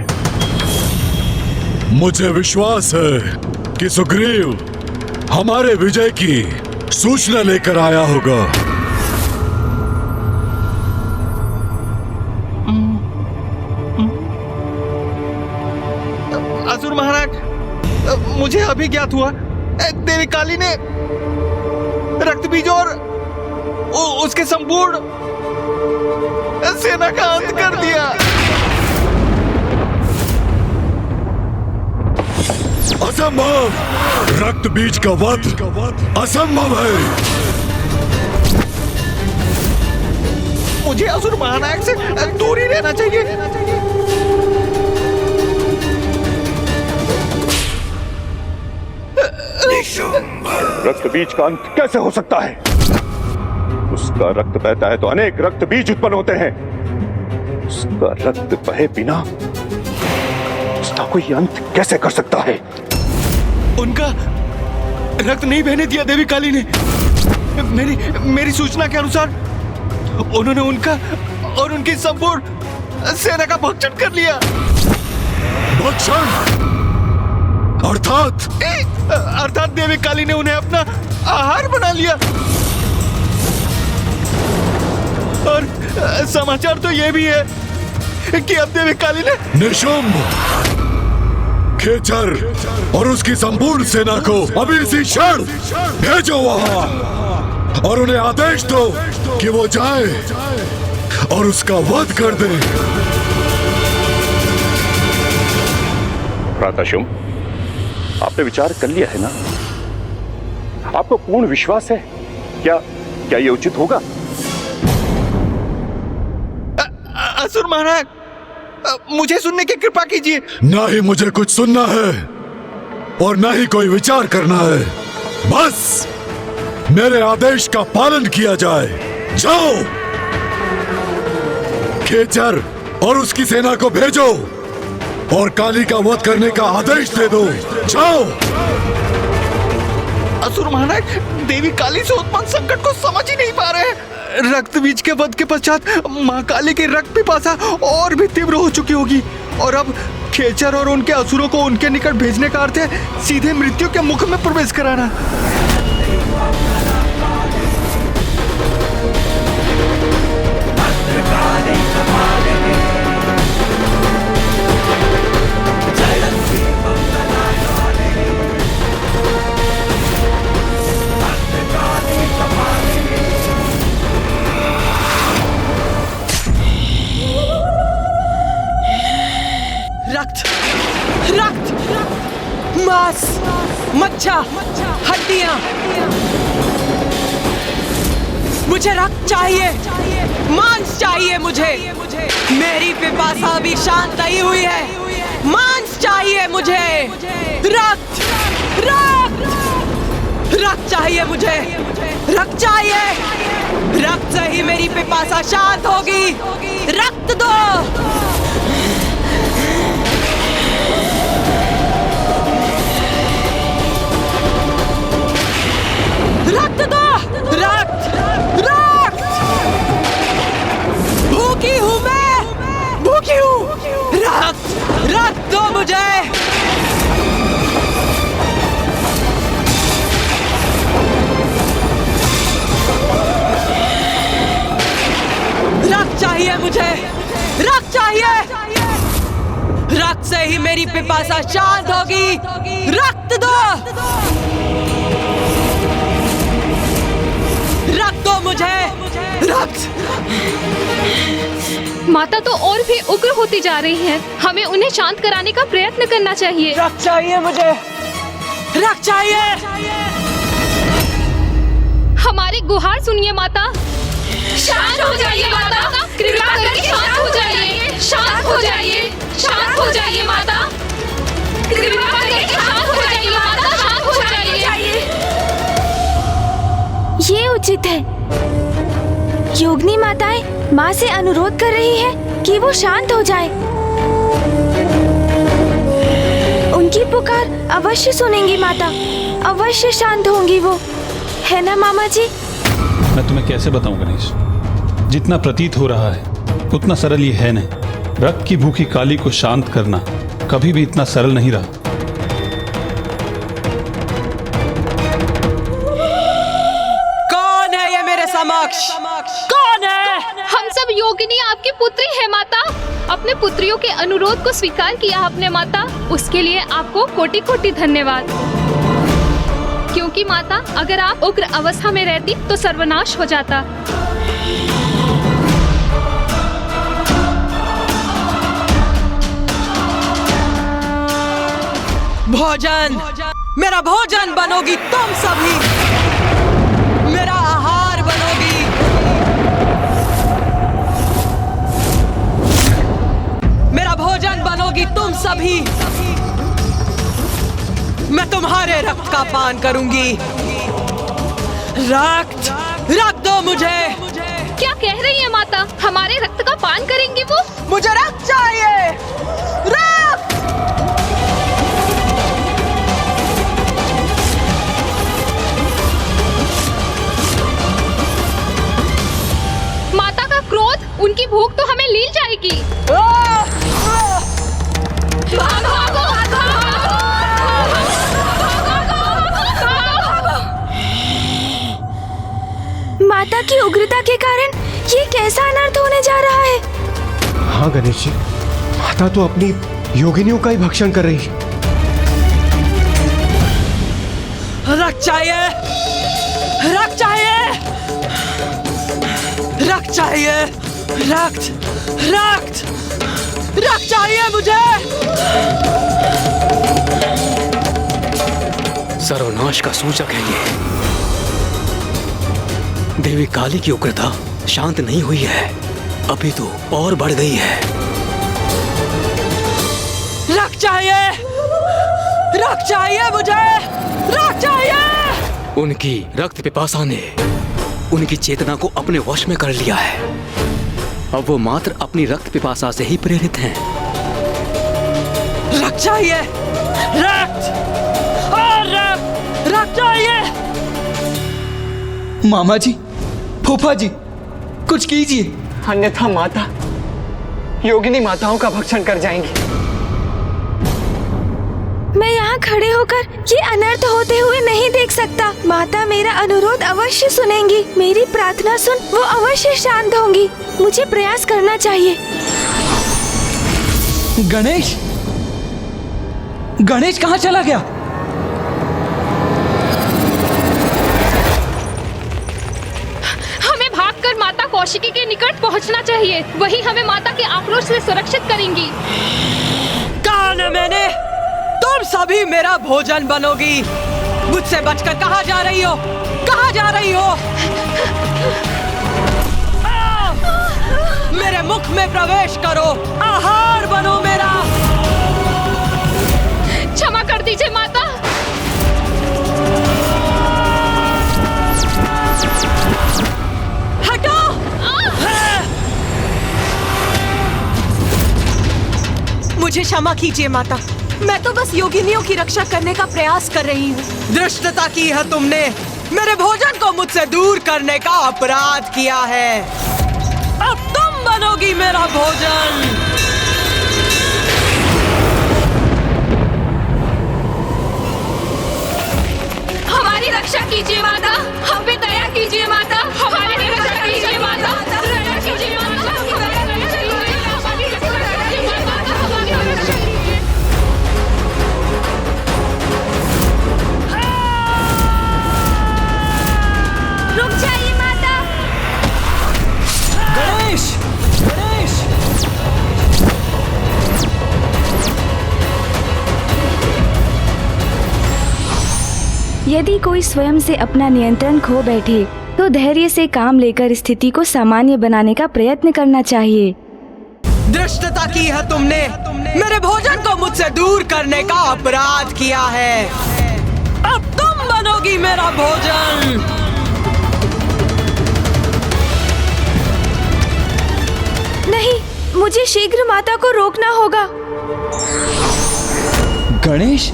मुझे विश्वास है कि सुग्रीव हमारे विजय की सूचना लेकर आया होगा। असुर महाराज, मुझे अभी ज्ञात हुआ देवी काली ने रक्त बीज और उसके संपूर्ण सेना का अंत कर दिया। असंभव! रक्त बीज का वध असंभव है। मुझे असुर महानायक से दूर ही रहना चाहिए। रक्त बीज का अंत कैसे हो सकता है? उसका रक्त बहता है तो अनेक रक्त बीज उत्पन्न होते हैं। उसका रक्त बहे बिना उसका कोई अंत कैसे कर सकता है? उनका रक्त नहीं बहने दिया देवी काली ने। मेरी सूचना के अनुसार उन्होंने उनका और उनकी संपूर्ण सेना का भक्षण कर लिया। भक्षण? अर्थात देवी काली ने उन्हें अपना आहार बना लिया। और समाचार तो ये भी है कि अब देवी काली ने निशुंभ, खेचर और उसकी संपूर्ण सेना को अभी इसी क्षण भेजो वहां और उन्हें आदेश दो कि वो जाए और उसका वध कर दे। प्राताशुम, आपने विचार कर लिया है ना? आपको पूर्ण विश्वास है? क्या ये उचित होगा? असुर महाराज, मुझे सुनने की कृपा कीजिए। ना ही मुझे कुछ सुनना है और ना ही कोई विचार करना है। बस मेरे आदेश का पालन किया जाए। जाओ, खेचर और उसकी सेना को भेजो और काली का वध करने का आदेश दे दो। जाओ। असुर महाराज, देवी काली से उत्पन्न संकट को समझ ही नहीं पा रहे हैं। रक्त बीज के वध के पश्चात माँ काली की रक्त पिपासा और भी तीव्र हो चुकी होगी और अब खेचर और उनके असुरों को उनके निकट भेजने का अर्थ है सीधे मृत्यु के मुख में प्रवेश कराना। मांस, मज्जा, हड्डियां, मुझे रक्त चाहिए, मांस चाहिए मुझे। मेरी पिपासा भी शांत नहीं हुई है। मांस चाहिए मुझे। रक्त, रक्त, रक्त चाहिए मुझे। रक्त चाहिए। रक्त से ही मेरी पिपासा शांत होगी। रक्त दो। रक्त दो। रक्त, रक्त। भूखी हूं मैं, भूखी हूं। रक्त, रक्त दो मुझे। रक्त चाहिए मुझे। रक्त चाहिए। रक्त से ही मेरी पिपासा शांत होगी। रक्त दो। रक्त दो मुझे। रक्त। माता तो और भी उग्र होती जा रही हैं। हमें उन्हें शांत कराने का प्रयत्न करना चाहिए। रक्त चाहिए मुझे। रक्त चाहिए। हमारी गुहार सुनिए माता। शांत हो जाइए माता, कृपा करके शांत हो जाइए। शांत हो जाइए, शांत हो जाइए माता, कृपा करके शांत हो जाइए माता, शांत हो जाइए। ये उचित है। योगिनी माताएं माँ से अनुरोध कर रही है कि वो शांत हो जाए। उनकी पुकार अवश्य सुनेंगी माता, अवश्य शांत होंगी वो, है ना मामा जी? मैं तुम्हें कैसे बताऊं गणेश, जितना प्रतीत हो रहा है उतना सरल ये है नहीं। रक्त की भूखी काली को शांत करना कभी भी इतना सरल नहीं रहा। कौन है ये मेरे समक्ष? कौन है? हम सब सब योगिनी आपकी पुत्री है माता। अपने पुत्रियों के अनुरोध को स्वीकार किया आपने माता, उसके लिए आपको कोटि कोटि धन्यवाद। क्योंकि माता, अगर आप उग्र अवस्था में रहती तो सर्वनाश हो जाता। भोजन, मेरा भोजन बनोगी तुम सभी, मेरा आहार बनोगी। मेरा भोजन बनोगी तुम सभी। मैं तुम्हारे रक्त का पान करूंगी। रक्त, रक्त दो मुझे। क्या कह रही है माता? हमारे रक्त का पान करेंगी वो? मुझे रक्त चाहिए, रक्त। माता का क्रोध, उनकी भूख तो हमें लील जाएगी। माता की उग्रता के कारण ये कैसा अनर्थ होने जा रहा है? हाँ गणेश जी, माता तो अपनी योगिनियों का ही भक्षण कर रही है। रक्त चाहिए, रक्त चाहिए, रक्त चाहिए, रक्त, रक्त, रक्त चाहिए मुझे। सर्वनाश का सूचक है ये। देवी काली की उग्रता शांत नहीं हुई है, अभी तो और बढ़ गई है। रक्त चाहिए, रक्त चाहिए मुझे, रक्त चाहिए। उनकी रक्त पिपासा ने उनकी चेतना को अपने वश में कर लिया है। अब वो मात्र अपनी रक्त पिपासा से ही प्रेरित हैं। रक्त चाहिए, रक्त, और रक्त, रक्त चाहिए। मामा जी, फूफा जी, कुछ कीजिए, अन्यथा माता योगिनी माताओं का भक्षण कर जाएंगी। मैं यहाँ खड़े होकर ये अनर्थ होते हुए नहीं देख सकता। माता मेरा अनुरोध अवश्य सुनेंगी। मेरी प्रार्थना सुन वो अवश्य शांत होंगी। मुझे प्रयास करना चाहिए। गणेश, गणेश कहाँ चला गया? हमें भागकर माता कौशिकी के निकट पहुंचना चाहिए। वही हमें माता के आक्रोश से सुरक्षित करेंगी। कहा न मैंने, तुम सभी मेरा भोजन बनोगी। मुझसे बचकर कहाँ जा रही हो? कहाँ जा रही हो? मेरे मुख में प्रवेश करो, आहार बनो मेरा। क्षमा कर दीजिए माता। हटो। मुझे क्षमा कीजिए माता, मैं तो बस योगिनियों की रक्षा करने का प्रयास कर रही हूँ। धृष्टता की है तुमने, मेरे भोजन को मुझसे दूर करने का अपराध किया है। अब तुम बनोगी मेरा भोजन। हमारी रक्षा कीजिए माता, हम पे दया कीजिए माता, हमारी रक्षा कीजिए माता, दया कीजिए माता। रुक जाइए माता। गणेश, गणेश। यदि कोई स्वयं से अपना नियंत्रण खो बैठे तो धैर्य से काम लेकर स्थिति को सामान्य बनाने का प्रयत्न करना चाहिए। धृष्टता की है तुमने, मेरे भोजन को मुझसे दूर करने का अपराध किया है। अब तुम बनोगी मेरा भोजन। नहीं, मुझे शीघ्र माता को रोकना होगा। गणेश,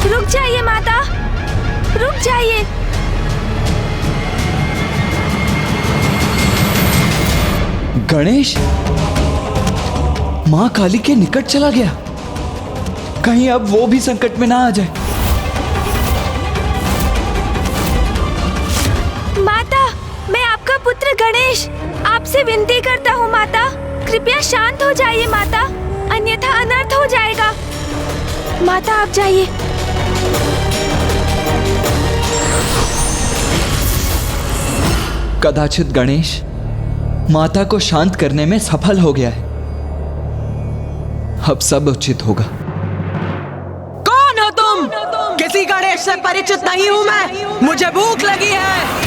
रुक जाइए माता, रुक जाइए। गणेश माँ काली के निकट चला गया। कहीं अब वो भी संकट में ना आ जाए। आपसे विनती करता हूँ माता, कृपया शांत हो जाइए माता, अन्यथा अनर्थ हो जाएगा। माता आप जाइए। कदाचित गणेश माता को शांत करने में सफल हो गया है। अब सब उचित होगा। कौन हो तुम? किसी गणेश से परिचित नहीं हूँ मैं। मुझे भूख लगी है।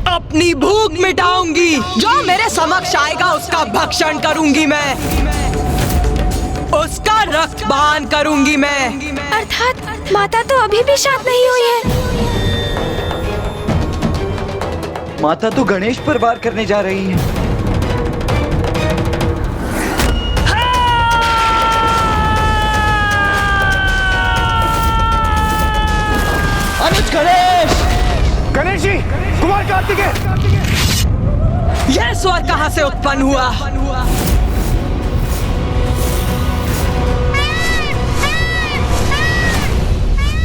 अपनी भूख मिटाऊंगी। जो मेरे समक्ष आएगा उसका भक्षण करूंगी मैं, उसका रक्तपान करूंगी मैं। अर्थात माता तो अभी भी शांत नहीं हुई है। माता तो गणेश पर वार करने जा रही है। अनुज गणेश! गणेश जी, कुमार कार्तिकेय! यह स्वर कहां से उत्पन्न हुआ?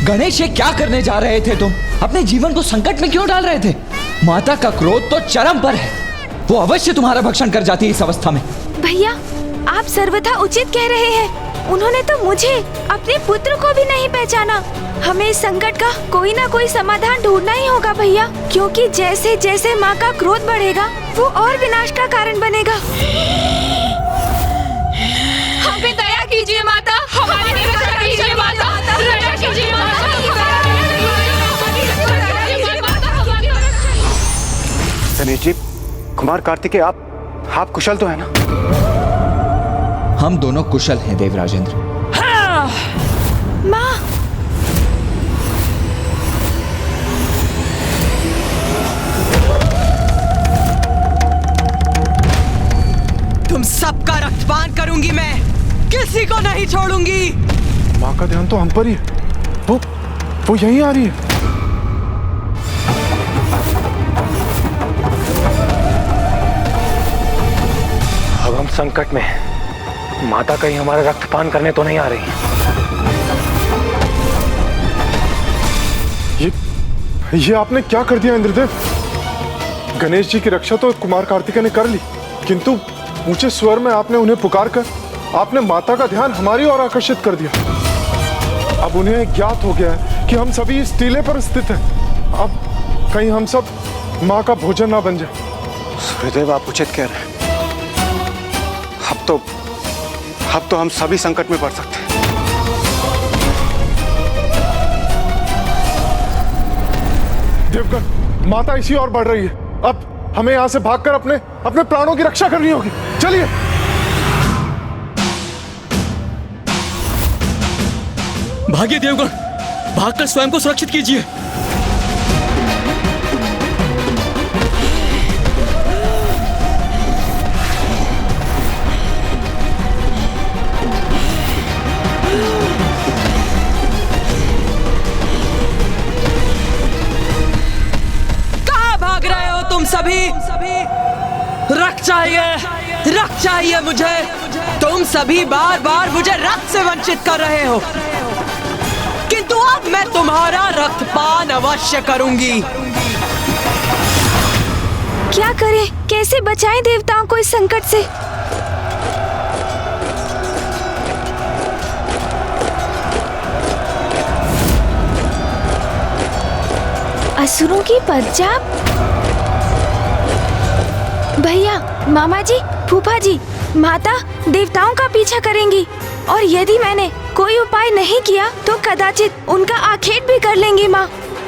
गणेश, ये क्या करने जा रहे थे तुम? अपने जीवन को संकट में क्यों डाल रहे थे? माता का क्रोध तो चरम पर है। वो अवश्य तुम्हारा भक्षण कर जाती है इस अवस्था में। भैया, आप सर्वथा उचित कह रहे हैं। उन्होंने तो मुझे, अपने पुत्र को भी नहीं पहचाना। हमें इस संकट का कोई ना कोई समाधान ढूंढना ही होगा भैया, क्योंकि जैसे जैसे माँ का क्रोध बढ़ेगा वो और विनाश का कारण बनेगा। हम पे दया कीजिए माता, हमारी रक्षा कीजिए माता, दया कीजिए माता। गणेश जी, कुमार कार्तिकेय, आप कुशल तो है ना? हम दोनों कुशल हैं देवराजेंद्र। माँ, तुम सबका रक्तपान करूंगी मैं, किसी को नहीं छोड़ूंगी। माँ का ध्यान तो हम पर ही है। वो यहीं आ रही है। अब हम संकट में हैं। माता कहीं हमारा रक्तपान करने तो नहीं आ रही? ये आपने क्या कर दिया इंद्रदेव? गणेश जी की रक्षा तो कुमार कार्तिकेय ने कर ली, किंतु ऊंचे स्वर में आपने उन्हें पुकार कर आपने माता का ध्यान हमारी ओर आकर्षित कर दिया। अब उन्हें ज्ञात हो गया है कि हम सभी इस टीले पर स्थित हैं। अब कहीं हम सब माँ का भोजन ना बन जाए। सूर्यदेव, आप उचित कह रहे हैं। अब तो हम सभी संकट में पड़ सकते हैं। देवगण, माता इसी ओर बढ़ रही है। अब हमें यहाँ से भागकर अपने प्राणों की रक्षा करनी होगी। चलिए। भागिए देवगण, भागकर स्वयं को सुरक्षित कीजिए। सभी रक्त चाहिए मुझे। तुम सभी बार बार मुझे रक्त से वंचित कर रहे हो, किंतु अब मैं तुम्हारा रक्तपान अवश्य करूंगी। क्या करें, कैसे बचाएं देवताओं को इस संकट से? असुरों की पंजाब? भैया, मामा जी, फूफा जी, माता देवताओं का पीछा करेंगी, और यदि मैंने कोई उपाय नहीं किया तो कदाचित उनका आखेट भी कर लेंगी माँ।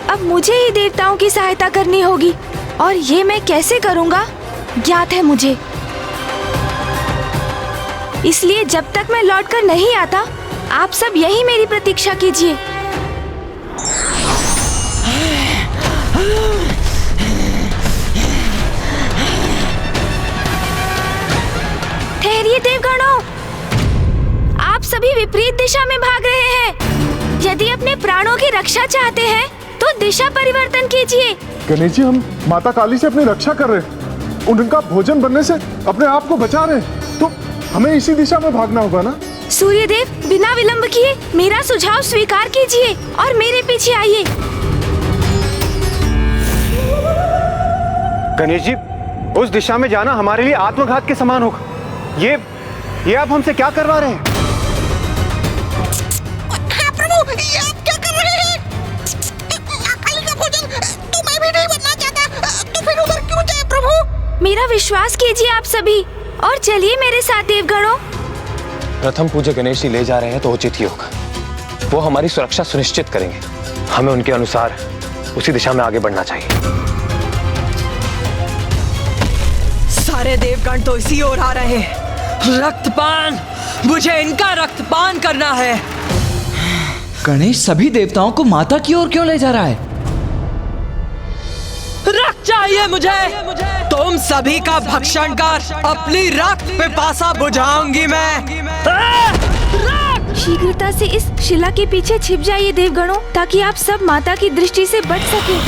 अब मुझे ही देवताओं की सहायता करनी होगी, और ये मैं कैसे करूँगा ज्ञात है मुझे। इसलिए जब तक मैं लौटकर नहीं आता, आप सब यही मेरी प्रतीक्षा कीजिए। ठहरिए देवगणों, आप सभी विपरीत दिशा में भाग रहे हैं। यदि अपने प्राणों की रक्षा चाहते हैं तो दिशा परिवर्तन कीजिए। गणेश जी, हम माता काली से अपनी रक्षा कर रहे हैं, उनका भोजन बनने से अपने आप को बचा रहे हैं, तो हमें इसी दिशा में भागना होगा ना। सूर्यदेव, बिना विलंब किए मेरा सुझाव स्वीकार कीजिए और मेरे पीछे आइए। गणेश जी, उस दिशा में जाना हमारे लिए आत्मघात के समान होगा। ये आप हमसे क्या करवा रहे हैं? हाँ प्रभु, ये आप क्या कर रहे हैं? महाकाली का भोजन तो मैं भी नहीं बनना चाहता, तो फिर उधर क्यों जाए प्रभु? मेरा विश्वास कीजिए आप सभी और चलिए मेरे साथ देवगणों। प्रथम पूज्य गणेश जी ले जा रहे हैं तो उचित ही होगा। वो हमारी सुरक्षा सुनिश्चित करेंगे। हमें उनके अनुसार उसी दिशा में आगे बढ़ना चाहिए। सारे देवगण तो इसी ओर आ रहे हैं। रक्तपान, मुझे इनका रक्तपान करना है। गणेश सभी देवताओं को माता की ओर क्यों ले जा रहा है? रक्त चाहिए मुझे। तुम सभी का भक्षण कर अपनी रक्त पिपासा बुझाऊंगी मैं। शीघ्रता से इस शिला के पीछे छिप जाइए देवगणों, ताकि आप सब माता की दृष्टि से बच सकें।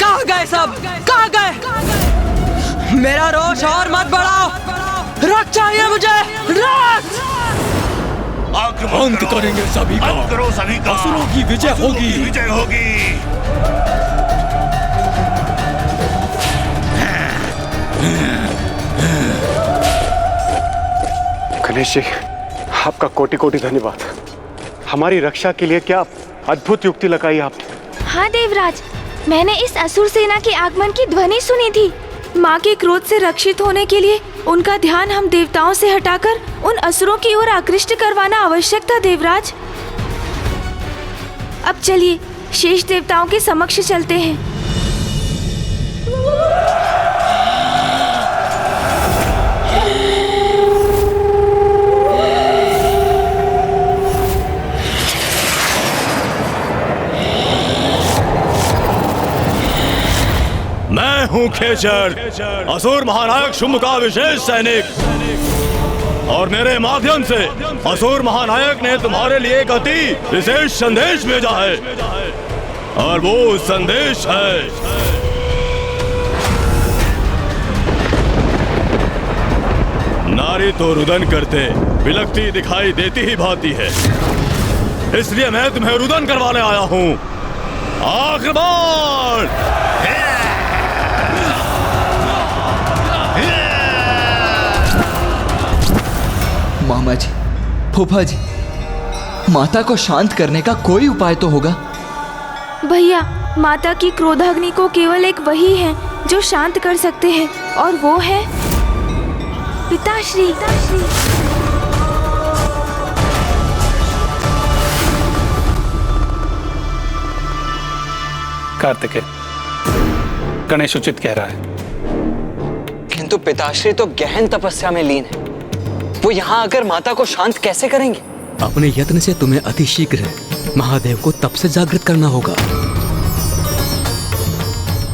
कहाँ गए सब? कहाँ गए? मेरा रोष और मत बढ़ाओ। रक्त चाहिए मुझे, रक्त। अंत करेंगे सभी का। अंत करो सभी का। असुरों की विजय होगी। विजय होगी। गणेश जी, आपका कोटि कोटि धन्यवाद। हमारी रक्षा के लिए क्या अद्भुत युक्ति लगाई आपने। हाँ देवराज, मैंने इस असुर सेना के आगमन की ध्वनि सुनी थी। माँ के क्रोध से रक्षित होने के लिए उनका ध्यान हम देवताओं से हटाकर उन असुरों की ओर आकृष्ट करवाना आवश्यक था देवराज। अब चलिए शेष देवताओं के समक्ष चलते हैं। मैं हूँ खेचर, असुर महानायक शुंभ का विशेष सैनिक, और मेरे माध्यम से असुर महानायक ने तुम्हारे लिए एक अति विशेष संदेश भेजा है, और वो संदेश है नारी तो रुदन करते विलकती दिखाई देती ही भाती है, इसलिए मैं तुम्हें रुदन करवाने आया हूँ। आक्रमण! मामा जी, फूफा जी, माता को शांत करने का कोई उपाय तो होगा। भैया, माता की क्रोधाग्नि को केवल एक वही है जो शांत कर सकते हैं, और वो है पिताश्री। कार्तिकेय, गणेश उचित कह रहा है। किंतु पिताश्री तो गहन तपस्या में लीन है। वो यहाँ आकर माता को शांत कैसे करेंगे? अपने यत्न से तुम्हें अतिशीघ्र महादेव को तप से जागृत करना होगा,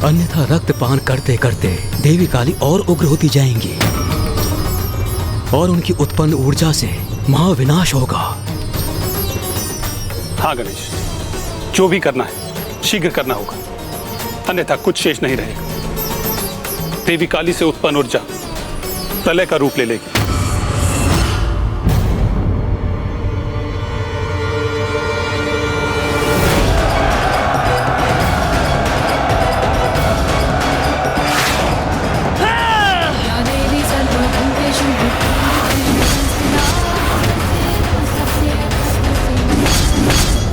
अन्यथा रक्तपान करते करते देवी काली और उग्र होती जाएंगी और उनकी उत्पन्न ऊर्जा से महाविनाश होगा। हाँ गणेश, जो भी करना है शीघ्र करना होगा, अन्यथा कुछ शेष नहीं रहेगा। देवी काली से उत्पन्न ऊर्जा प्रलय का रूप ले लेगी।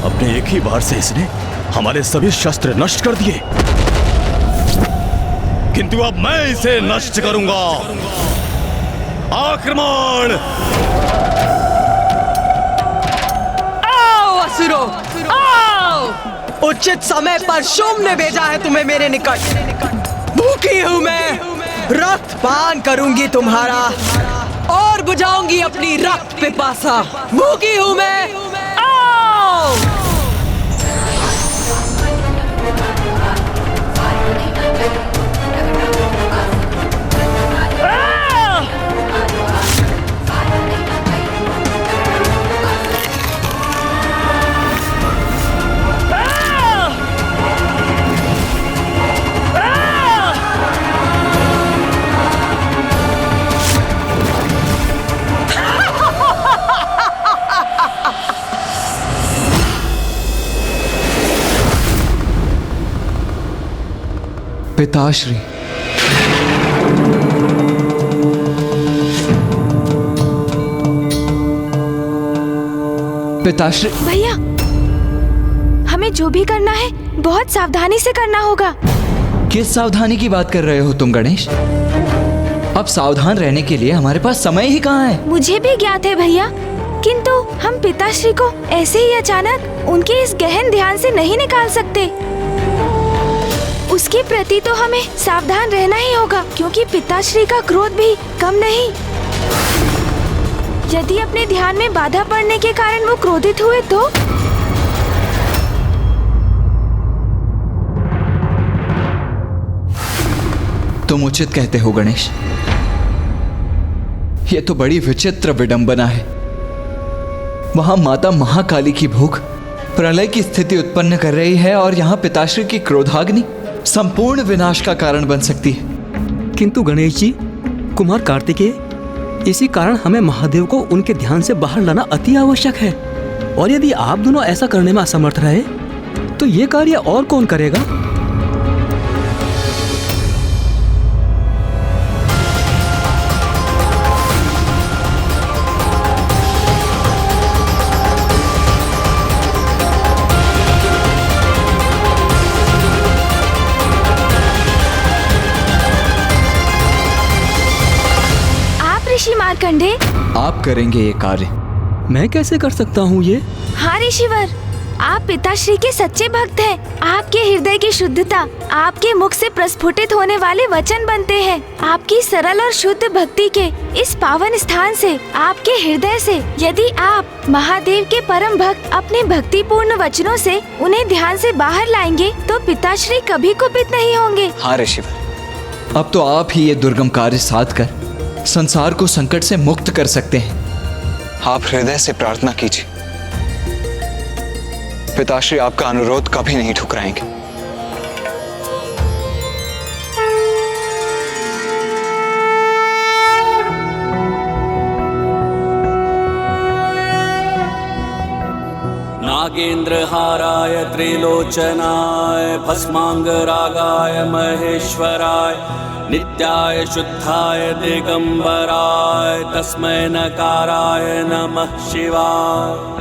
अपने एक ही बार से इसने हमारे सभी शस्त्र नष्ट कर दिए, किंतु अब मैं इसे नष्ट करूंगा। आक्रमण! आओ असुरो, आओ! उचित समय पर शुंभ ने भेजा है तुम्हें मेरे निकट। भूखी हूं मैं, रक्त पान करूंगी तुम्हारा और बुझाऊंगी अपनी रक्त पिपासा। भूखी हूं मैं, आओ! पिताश्री। पिताश्री। भैया, हमें जो भी करना है बहुत सावधानी से करना होगा। किस सावधानी की बात कर रहे हो तुम गणेश? अब सावधान रहने के लिए हमारे पास समय ही कहाँ है? मुझे भी ज्ञात है भैया, किंतु हम पिताश्री को ऐसे ही अचानक उनके इस गहन ध्यान से नहीं निकाल सकते। उसके प्रति तो हमें सावधान रहना ही होगा, क्योंकि पिताश्री का क्रोध भी कम नहीं। यदि अपने ध्यान में बाधा पड़ने के कारण वो क्रोधित हुए तो तुम उचित कहते हो गणेश। ये तो बड़ी विचित्र विडंबना है। वहां माता महाकाली की भूख प्रलय की स्थिति उत्पन्न कर रही है और यहाँ पिताश्री की क्रोधाग्नि संपूर्ण विनाश का कारण बन सकती है। किंतु गणेश जी, कुमार कार्तिकेय, इसी कारण हमें महादेव को उनके ध्यान से बाहर लाना अति आवश्यक है। और यदि आप दोनों ऐसा करने में असमर्थ रहे तो ये कार्य और कौन करेगा? मार्कंडे, आप करेंगे ये कार्य। मैं कैसे कर सकता हूँ ये? हाँ ऋषिवर, आप पिताश्री के सच्चे भक्त हैं। आपके हृदय की शुद्धता आपके मुख से प्रस्फुटित होने वाले वचन बनते हैं। आपकी सरल और शुद्ध भक्ति के इस पावन स्थान से, आपके हृदय से, यदि आप महादेव के परम भक्त अपने भक्तिपूर्ण वचनों से उन्हें ध्यान से बाहर लाएंगे तो पिताश्री कभी कुपित नहीं होंगे। हाँ ऋषिवर, अब तो आप ही ये दुर्गम कार्य साध कर संसार को संकट से मुक्त कर सकते हैं। आप हृदय से प्रार्थना कीजिए, पिताश्री आपका अनुरोध कभी नहीं ठुकराएंगे। नागेन्द्रहाराय त्रिलोचनाय भस्मांगरागाय महेश्वराय नित्याय शुद्धाय दिगंबराय तस्मै नकाराय नमः शिवाय।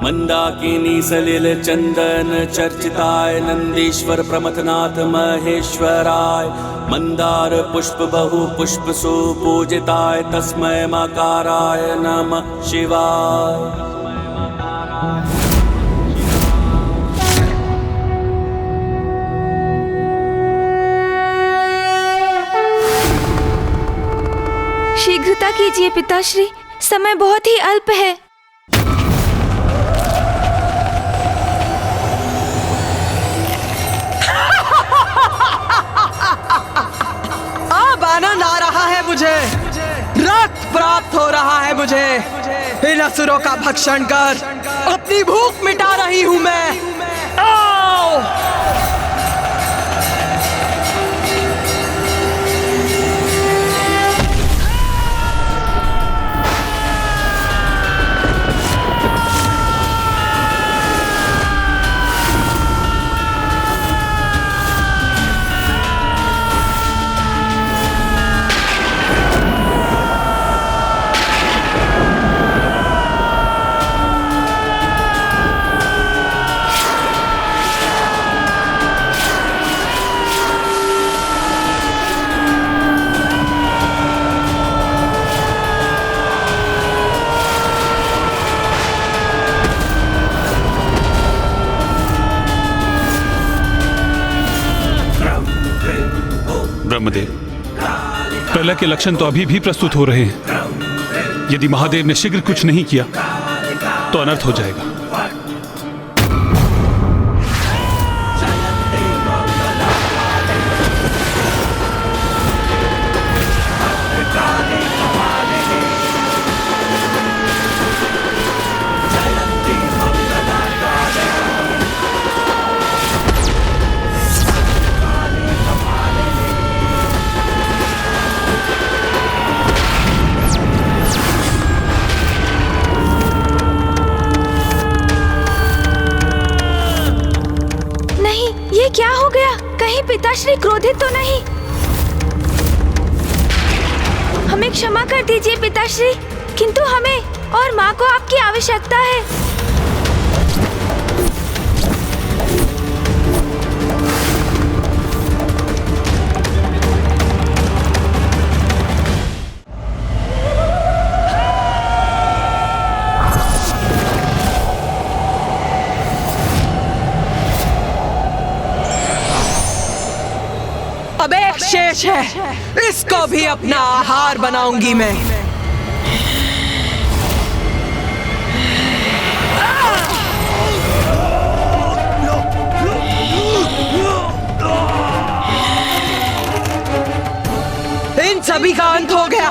मंदाकिनी सलिल चंदन चर्चिताय नंदीश्वर प्रमथनाथ महेश्वराय मंदार पुष्प बहु पुष्प सुपूजिताय तस्मै मकाराय नमः शिवाय। शीघ्रता कीजिए पिताश्री, समय बहुत ही अल्प है। अब आनंद आ रहा है मुझे, रक्त प्राप्त हो रहा है मुझे। इन असुरों का भक्षण कर अपनी भूख मिटा रही हूँ मैं। आओ! ब्रह्मदेव, प्रलय के लक्षण तो अभी भी प्रस्तुत हो रहे हैं। यदि महादेव ने शीघ्र कुछ नहीं किया तो अनर्थ हो जाएगा। पिताश्री क्रोधित तो नहीं? हमें क्षमा कर दीजिए पिताश्री, किंतु हमें और माँ को आपकी आवश्यकता है। अब एक शेष है, इसको भी अपना आहार बनाऊंगी मैं। इन सभी का अंत हो गया।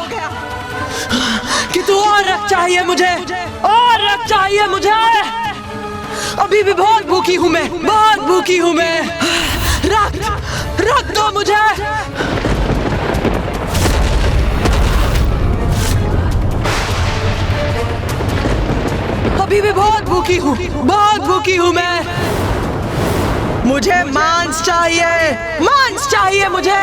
कि तू और रक्त चाहिए मुझे, और रक्त चाहिए मुझे। अभी भी बहुत भूखी हूं मैं, बहुत भूखी हूं मैं। रक्त दो मुझे। अभी भी बहुत भूखी हूं, बहुत भूखी हूं मैं। मुझे मांस चाहिए, मांस चाहिए मुझे।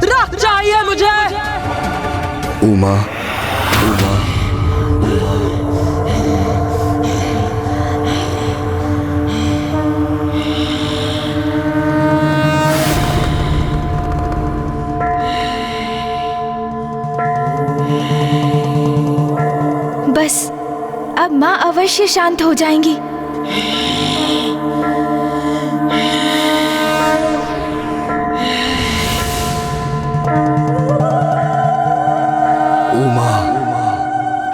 रक्त चाहिए मुझे। उमा, उमा, बस अब माँ अवश्य शांत हो जाएंगी।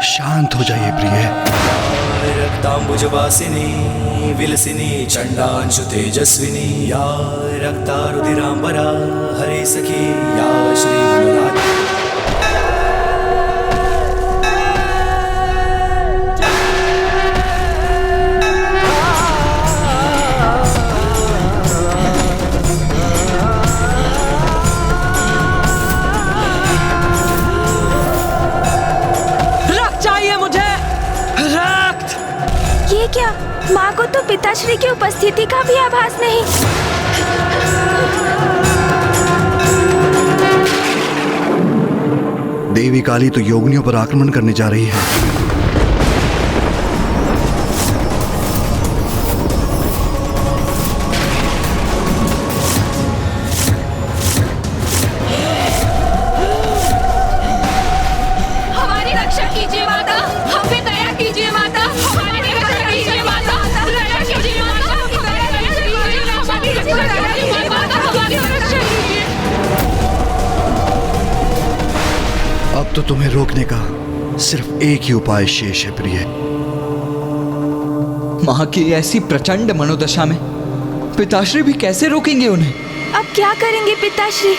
शांत हो जाइए प्रिय। रक्तांबुजवासिनी विलसिनी चंडांशु तेजस्विनी या रक्तारुधिरांबरा हरे सखी या श्री मनोनाथ। क्या माँ को तो पिताश्री की उपस्थिति का भी आभास नहीं? देवी काली तो योगिनियों पर आक्रमण करने जा रही है। हमारी रक्षा कीजिए माता, हम पे दया कीजिए माता। हमारी रक्षा कीजिए माता, दया कीजिए माता। हमारी रक्षा कीजिए माता, हमारी रक्षा कीजिए। अब तो तुम्हें रोकने का सिर्फ एक ही उपाय शेष है प्रिय। मां की ऐसी प्रचंड मनोदशा में पिताश्री भी कैसे रोकेंगे उन्हें? अब क्या करेंगे पिताश्री?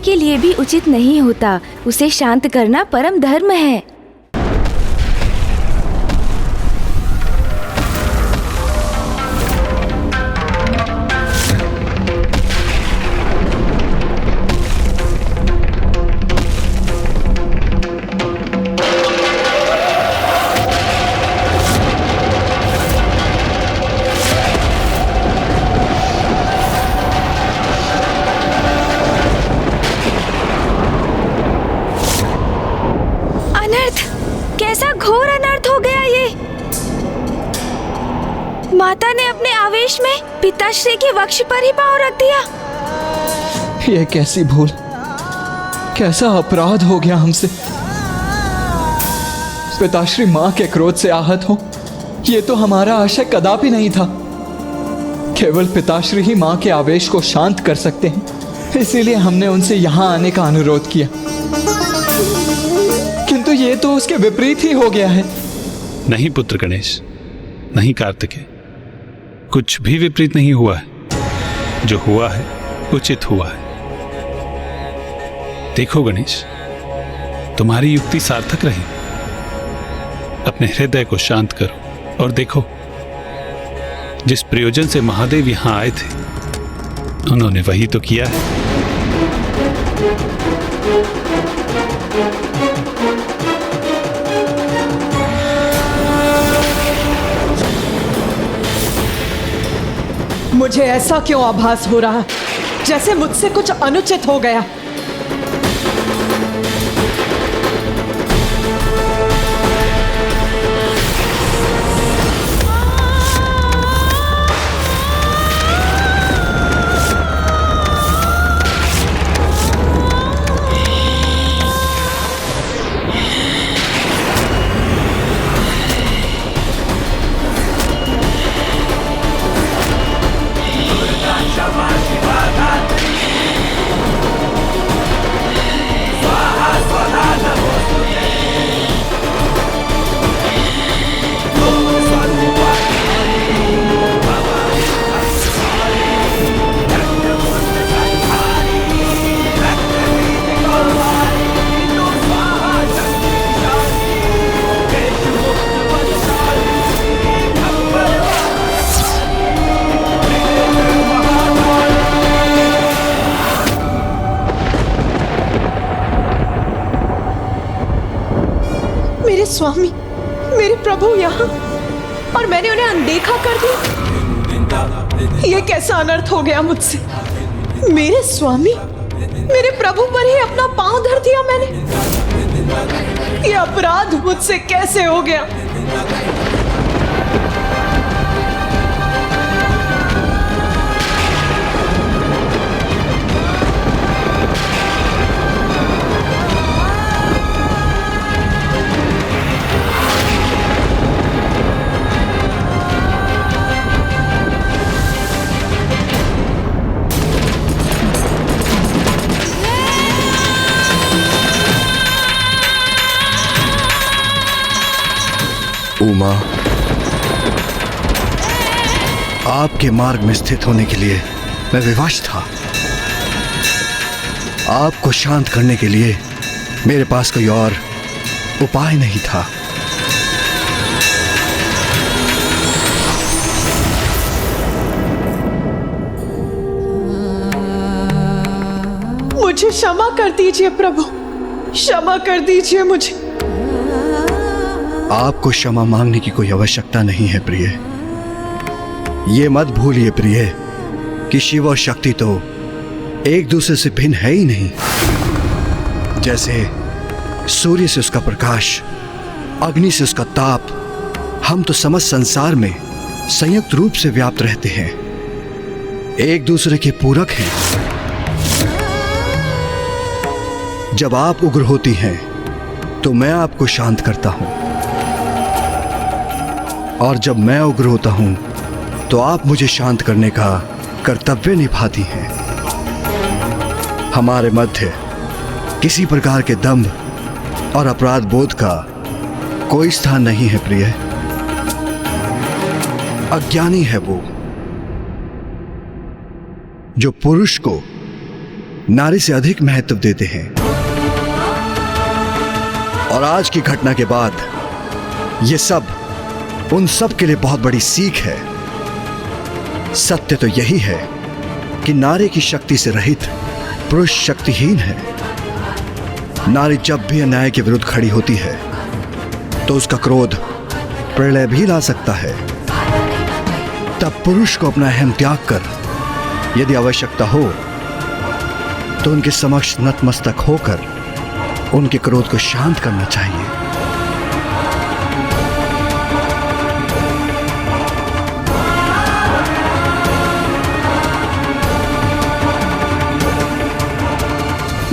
के लिए भी उचित नहीं होता। उसे शांत करना परम धर्म है। घोर अनर्थ हो गया ये। माता ने अपने आवेश में पिताश्री के वक्ष पर ही पांव रख दिया। ये कैसी भूल, कैसा अपराध हो गया हमसे। पिताश्री माँ के क्रोध से आहत हो, ये तो हमारा आशय कदापि नहीं था। केवल पिताश्री ही माँ के आवेश को शांत कर सकते हैं, इसीलिए हमने उनसे यहाँ आने का अनुरोध किया। किंतु ये तो उसके विपरीत ही हो गया है। नहीं पुत्र गणेश, नहीं कार्तिकेय, कुछ भी विपरीत नहीं हुआ है। जो हुआ है उचित हुआ है। देखो गणेश, तुम्हारी युक्ति सार्थक रही। अपने हृदय को शांत करो और देखो, जिस प्रयोजन से महादेव यहां आए थे उन्होंने वही तो किया है। मुझे ऐसा क्यों आभास हो रहा, जैसे मुझसे कुछ अनुचित हो गया। स्वामी, मेरे प्रभु यहाँ, और मैंने उन्हें अनदेखा कर दिया। ये कैसा अनर्थ हो गया मुझसे। मेरे स्वामी, मेरे प्रभु पर ही अपना पांव धर दिया मैंने। ये अपराध मुझसे कैसे हो गया। उमा, आपके मार्ग में स्थित होने के लिए मैं विवश था। आपको शांत करने के लिए मेरे पास कोई और उपाय नहीं था। मुझे क्षमा कर दीजिए प्रभु, क्षमा कर दीजिए मुझे। आपको क्षमा मांगने की कोई आवश्यकता नहीं है प्रिय। ये मत भूलिए प्रिय कि शिव और शक्ति तो एक दूसरे से भिन्न है ही नहीं। जैसे सूर्य से उसका प्रकाश, अग्नि से उसका ताप, हम तो समस्त संसार में संयुक्त रूप से व्याप्त रहते हैं, एक दूसरे के पूरक हैं। जब आप उग्र होती हैं तो मैं आपको शांत करता हूं, और जब मैं उग्र होता हूं तो आप मुझे शांत करने का कर्तव्य निभाती हैं। हमारे मध्य किसी प्रकार के दंभ और अपराध बोध का कोई स्थान नहीं है प्रिय। अज्ञानी है वो जो पुरुष को नारी से अधिक महत्व देते हैं। और आज की घटना के बाद यह सब उन सब के लिए बहुत बड़ी सीख है। सत्य तो यही है कि नारी की शक्ति से रहित पुरुष शक्तिहीन है। नारी जब भी अन्याय के विरुद्ध खड़ी होती है तो उसका क्रोध प्रलय भी ला सकता है। तब पुरुष को अपना अहम त्याग कर यदि आवश्यकता हो तो उनके समक्ष नतमस्तक होकर उनके क्रोध को शांत करना चाहिए।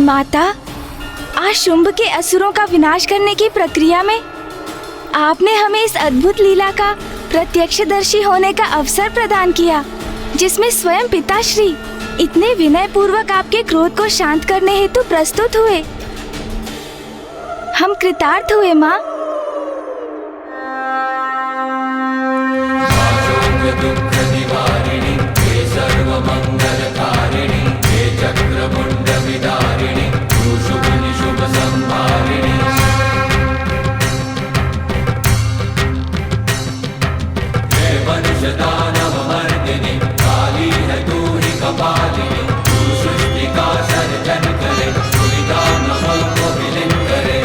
माता, आज शुंभ के असुरों का विनाश करने की प्रक्रिया में आपने हमें इस अद्भुत लीला का प्रत्यक्षदर्शी होने का अवसर प्रदान किया, जिसमें स्वयं पिताश्री इतने विनय पूर्वक आपके क्रोध को शांत करने हेतु प्रस्तुत हुए। हम कृतार्थ हुए माँ। दुख निवारिणी हे सर्व मंगलकारिणी हे चक्रमुंड विदारिणी शुभ निशुभ संहारिणी हे मनुष्य दानव मर्दिनी काली है तू ही कपालिनी तू सृष्टि का सर्जन करे दुविधा नमो को विलीन करे।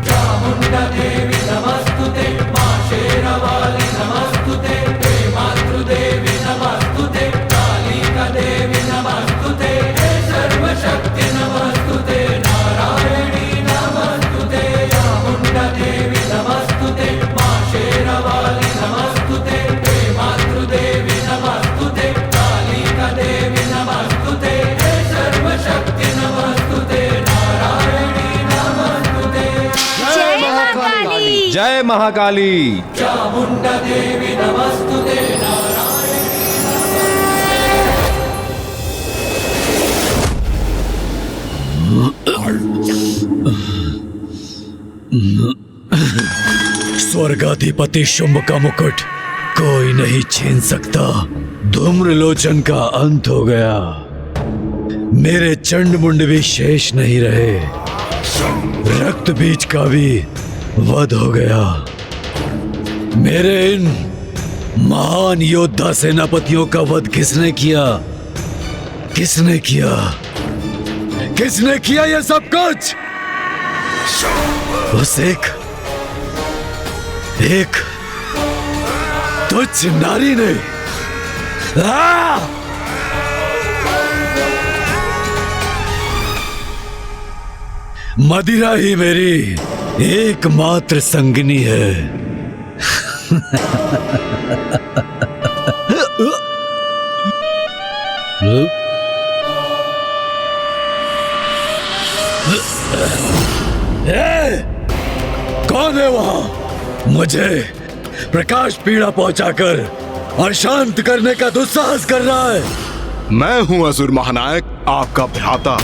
चामुंडा देवी नमस्तुते मां शेरवाली नमस्तुते हे मातृदेवी नमस्तुते कालिका देवी नमस्तुते हे सर्वशक्ति नमस्तुते नारायणी नमस्तुते चामुंडा देवी नमस्तुते मां शेरवाली नमस्तुते हे मातृदेवी नमस्तुते कालिका देवी नमस्तुते हे सर्वशक्ति नमस्तुते नारायणी नमस्तुते। जय महाकाली। जय महाकाली। चामुंडा देवी नमस्तुते स्वर्गाधिपति शुंभ का मुकुट कोई नहीं छीन सकता। धूम्रलोचन का अंत हो गया। मेरे चंड मुंड भी शेष नहीं रहे। रक्त बीज का भी वध हो गया। मेरे इन महान योद्धा सेनापतियों का वध किसने किया? किसने किया? किसने किया ये सब कुछ? उस एक तुच्छ नारी ने। मदिरा ही मेरी एकमात्र संगिनी है। कौन है वहां? मुझे प्रकाश पीड़ा पहुंचाकर अशांत करने का दुस्साहस कर रहा है। मैं हूं असुर महानायक, आपका भ्राता,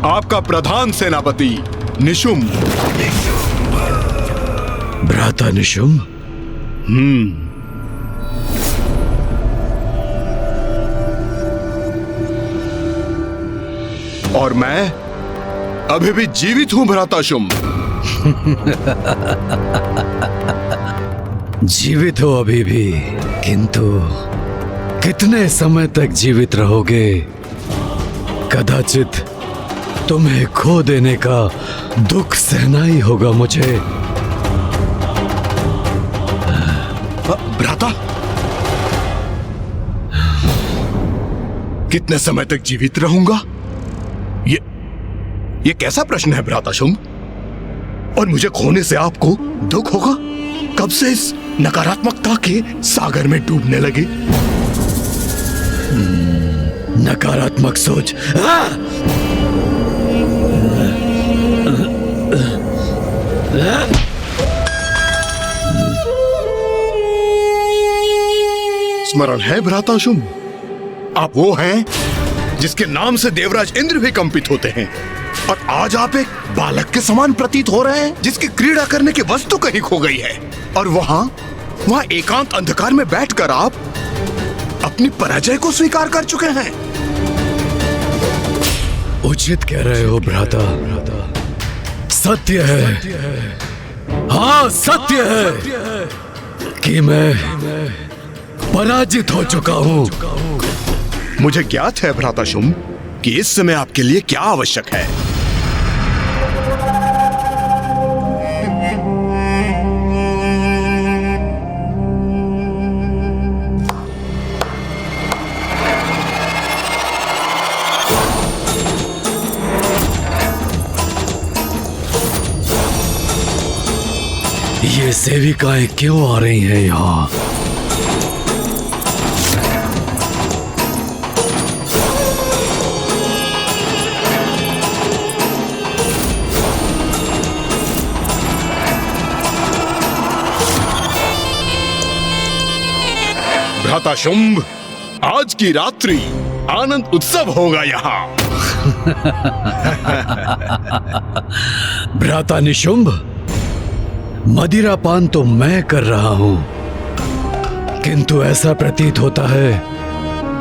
आपका प्रधान सेनापति निशुंभ। भ्राता निशुंभ? और मैं अभी भी जीवित हूं भ्राता शुंभ। जीवित हो अभी भी, किंतु कितने समय तक जीवित रहोगे? कदाचित तुम्हें खो देने का दुख सहना ही होगा मुझे। भ्राता, कितने समय तक जीवित रहूंगा? ये कैसा प्रश्न है भ्राता शुंभ? और मुझे खोने से आपको दुख होगा? कब से इस नकारात्मकता के सागर में डूबने लगे? नकारात्मक सोच। स्मरण है भ्राता शुंभ? आप वो हैं जिसके नाम से देवराज इंद्र भी कंपित होते हैं, और आज आप एक बालक के समान प्रतीत हो रहे हैं जिसकी क्रीड़ा करने की वस्तु कहीं खो गई है। और वहां एकांत अंधकार में बैठकर आप अपनी पराजय को स्वीकार कर चुके हैं। उचित कह रहे हो भ्राता, सत्य है, हाँ सत्य है कि मैं पराजित हो चुका हूं। मुझे ज्ञात है भ्राता शुंभ कि इस समय आपके लिए क्या आवश्यक है। ये सेविकाएं क्यों आ रही हैं यहाँ? भ्राता शुंभ, आज की रात्रि आनंद उत्सव होगा यहाँ। भ्राता निशुंभ, मदिरापान तो मैं कर रहा हूं, किंतु ऐसा प्रतीत होता है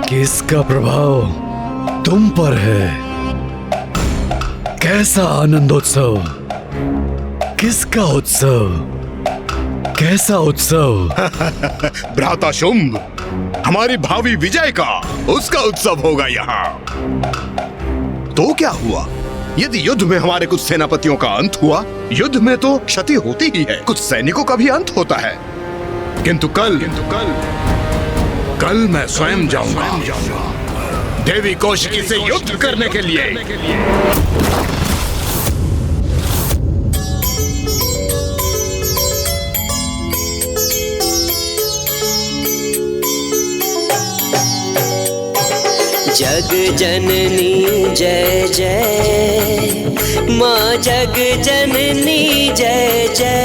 कि इसका प्रभाव तुम पर है। कैसा आनंदोत्सव, किसका उत्सव, कैसा उत्सव? भ्राता शुंभ, हमारी भावी विजय का, उसका उत्सव होगा यहाँ। तो क्या हुआ यदि युद्ध में हमारे कुछ सेनापतियों का अंत हुआ? युद्ध में तो क्षति होती ही है, कुछ सैनिकों का भी अंत होता है, किंतु कल मैं स्वयं जाऊंगा देवी कौशिकी से युद्ध करने के लिए। जग जननी जय जय, माँ जग जननी जय जय।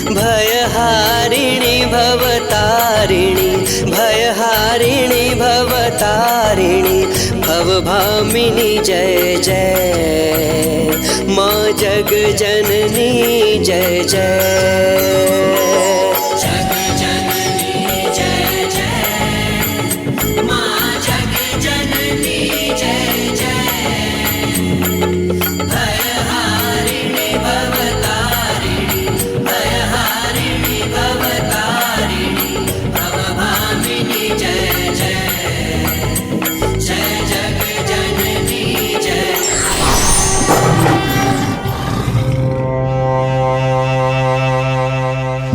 भयहारिणी भवतारिणी, भयहारिणी भवतारिणी, भवभामिनी जय जय। माँ जग जननी जय जय।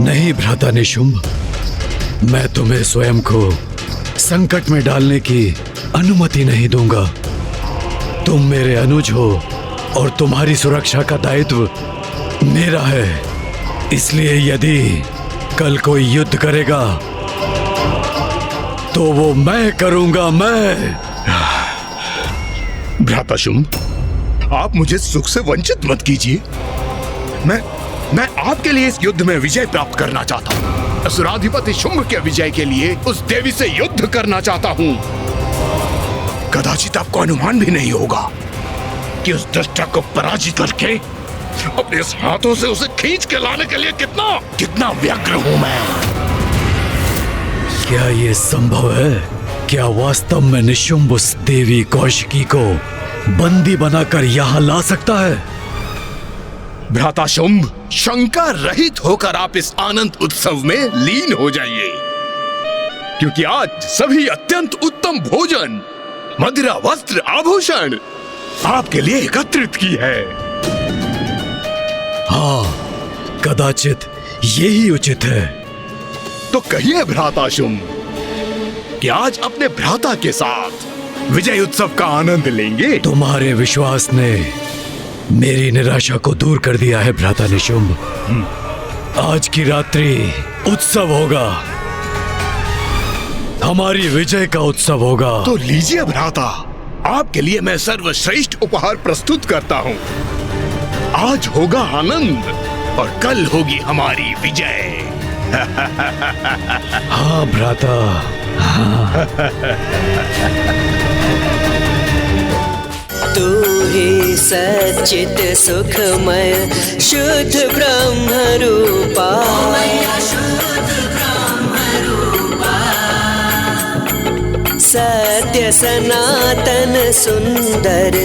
नहीं भ्राता निशुंभ, मैं तुम्हें स्वयं को संकट में डालने की अनुमति नहीं दूंगा। तुम मेरे अनुज हो और तुम्हारी सुरक्षा का दायित्व मेरा है, इसलिए यदि कल कोई युद्ध करेगा तो वो मैं करूंगा, मैं। भ्राता शुंभ, आप मुझे सुख से वंचित मत कीजिए। मैं आपके लिए इस युद्ध में विजय प्राप्त करना चाहता हूँ। असुराधिपति शुंभ के विजय के लिए उस देवी से युद्ध करना चाहता हूँ। कदाचित आपको अनुमान भी नहीं होगा कि उस दुष्टा को पराजित करके अपने इस हाथों से उसे खींच के लाने के लिए कितना व्यग्र हूँ मैं। क्या ये संभव है? क्या वास्तव में निशुंभ उस देवी कौशिकी को बंदी बनाकर यहाँ ला सकता है? भ्राता शुंभ, शंका रहित होकर आप इस आनंद उत्सव में लीन हो जाइए, क्योंकि आज सभी अत्यंत उत्तम भोजन, मदिरा, वस्त्र, आभूषण आपके लिए एकत्रित की है। हाँ, कदाचित यही उचित है। तो कहिए भ्राता शुंभ कि आज अपने भ्राता के साथ विजय उत्सव का आनंद लेंगे। तुम्हारे विश्वास ने मेरी निराशा को दूर कर दिया है भ्राता निशुंभ। आज की रात्रि उत्सव होगा, हमारी विजय का उत्सव होगा। तो लीजिए भ्राता, आपके लिए मैं सर्वश्रेष्ठ उपहार प्रस्तुत करता हूँ। आज होगा आनंद और कल होगी हमारी विजय। हाँ भ्राता, हाँ। तू ही सच्चित सुखमय शुद्ध ब्रह्म रूपा, शुद्ध ब्रह्म रूपा। सत्य सनातन सुंदर,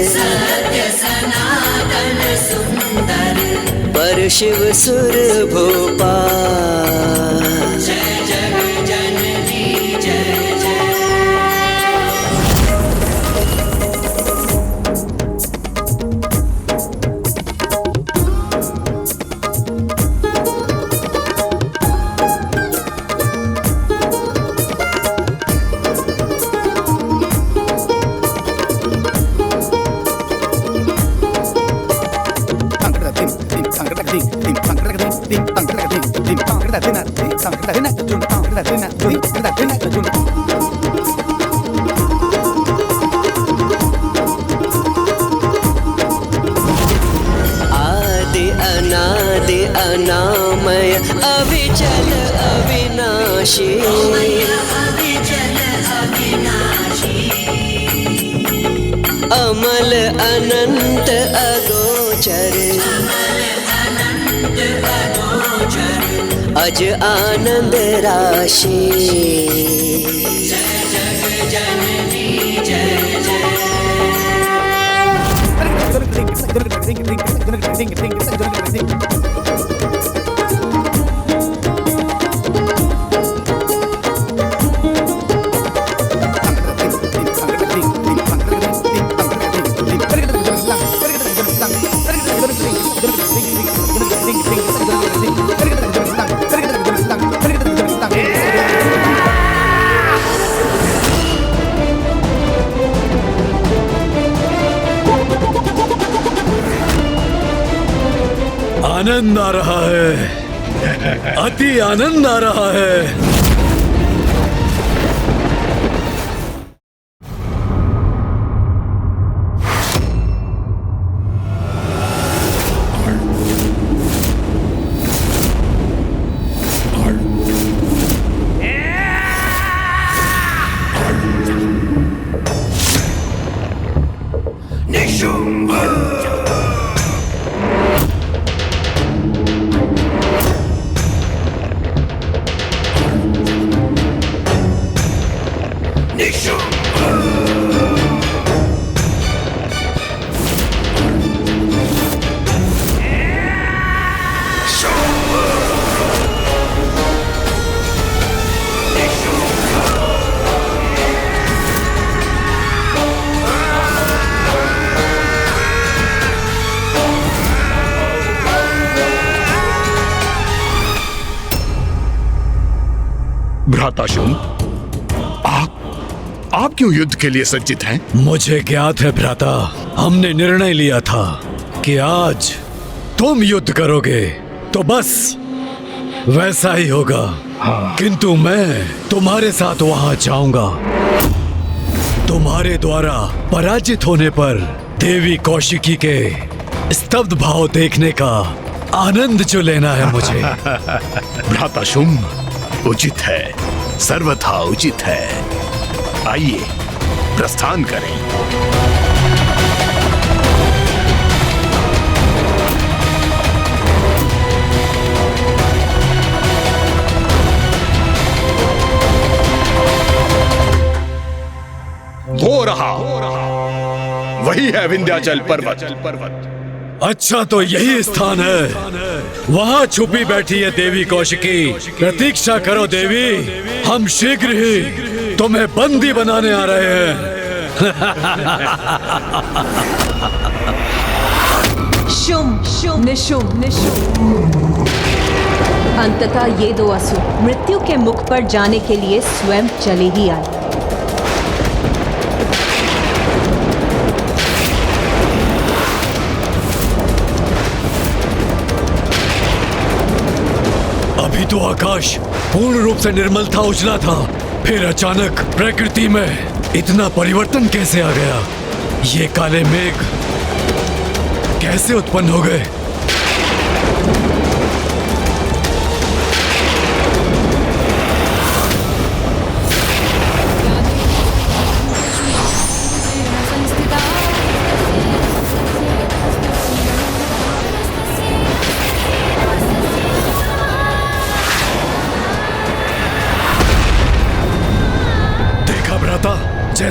पर शिव सुर भोपाल। जय जग जननी जय जय। आदि अनादि अनामय अविचल अविनाशी, अमल अनंत अगोचर, अज आनंद राशि। जय जग जननी जय जय। आनंद आ रहा है, अति आनंद आ रहा है। भ्राताशुम, आप क्यों युद्ध के लिए सज्जित हैं? मुझे ज्ञात है भ्राता, हमने निर्णय लिया था कि आज तुम युद्ध करोगे तो बस वैसा ही होगा। किंतु मैं तुम्हारे साथ वहां जाऊंगा। तुम्हारे द्वारा पराजित होने पर देवी कौशिकी के स्तब्ध भाव देखने का आनंद जो लेना है मुझे। भ्राताशुम, उचित है, सर्वथा उचित है। आइए प्रस्थान करें। वो रहा, वही है विंध्याचल पर्वत। अच्छा, तो यही स्थान है। वहाँ छुपी बैठी है देवी कौशिकी। प्रतीक्षा करो देवी, हम शीघ्र ही तुम्हें बंदी बनाने आ रहे हैं। शुम शुम निशुम निशुम। अंततः ये दो असुर मृत्यु के मुख पर जाने के लिए स्वयं चले ही आए। अभी तो आकाश पूर्ण रूप से निर्मल था, उजला था, फिर अचानक प्रकृति में इतना परिवर्तन कैसे आ गया? ये काले मेघ कैसे उत्पन्न हो गए?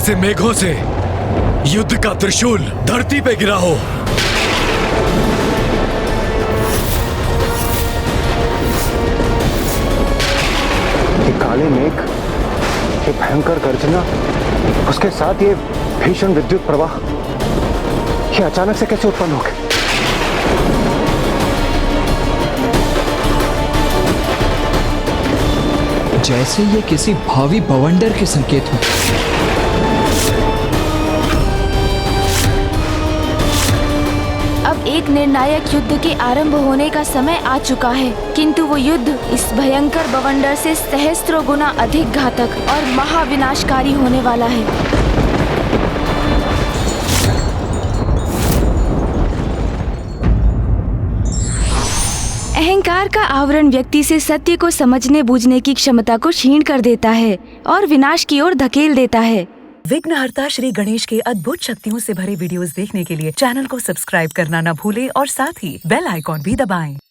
जैसे मेघों से युद्ध का त्रिशूल धरती पे गिरा हो। ये काले मेघ, ये भयंकर गर्जना, उसके साथ ये भीषण विद्युत प्रवाह, ये अचानक से कैसे उत्पन्न हो गए? जैसे ये किसी भावी बवंडर के संकेत हो। अब एक निर्णायक युद्ध के आरंभ होने का समय आ चुका है, किंतु वो युद्ध इस भयंकर बवंडर से सहस्त्रों गुना अधिक घातक और महाविनाशकारी होने वाला है। अहंकार का आवरण व्यक्ति से सत्य को समझने बूझने की क्षमता को क्षीण कर देता है और विनाश की ओर धकेल देता है। विघ्नहर्ता श्री गणेश के अद्भुत शक्तियों से भरे वीडियोस देखने के लिए चैनल को सब्सक्राइब करना न भूलें और साथ ही बेल आइकॉन भी दबाएं।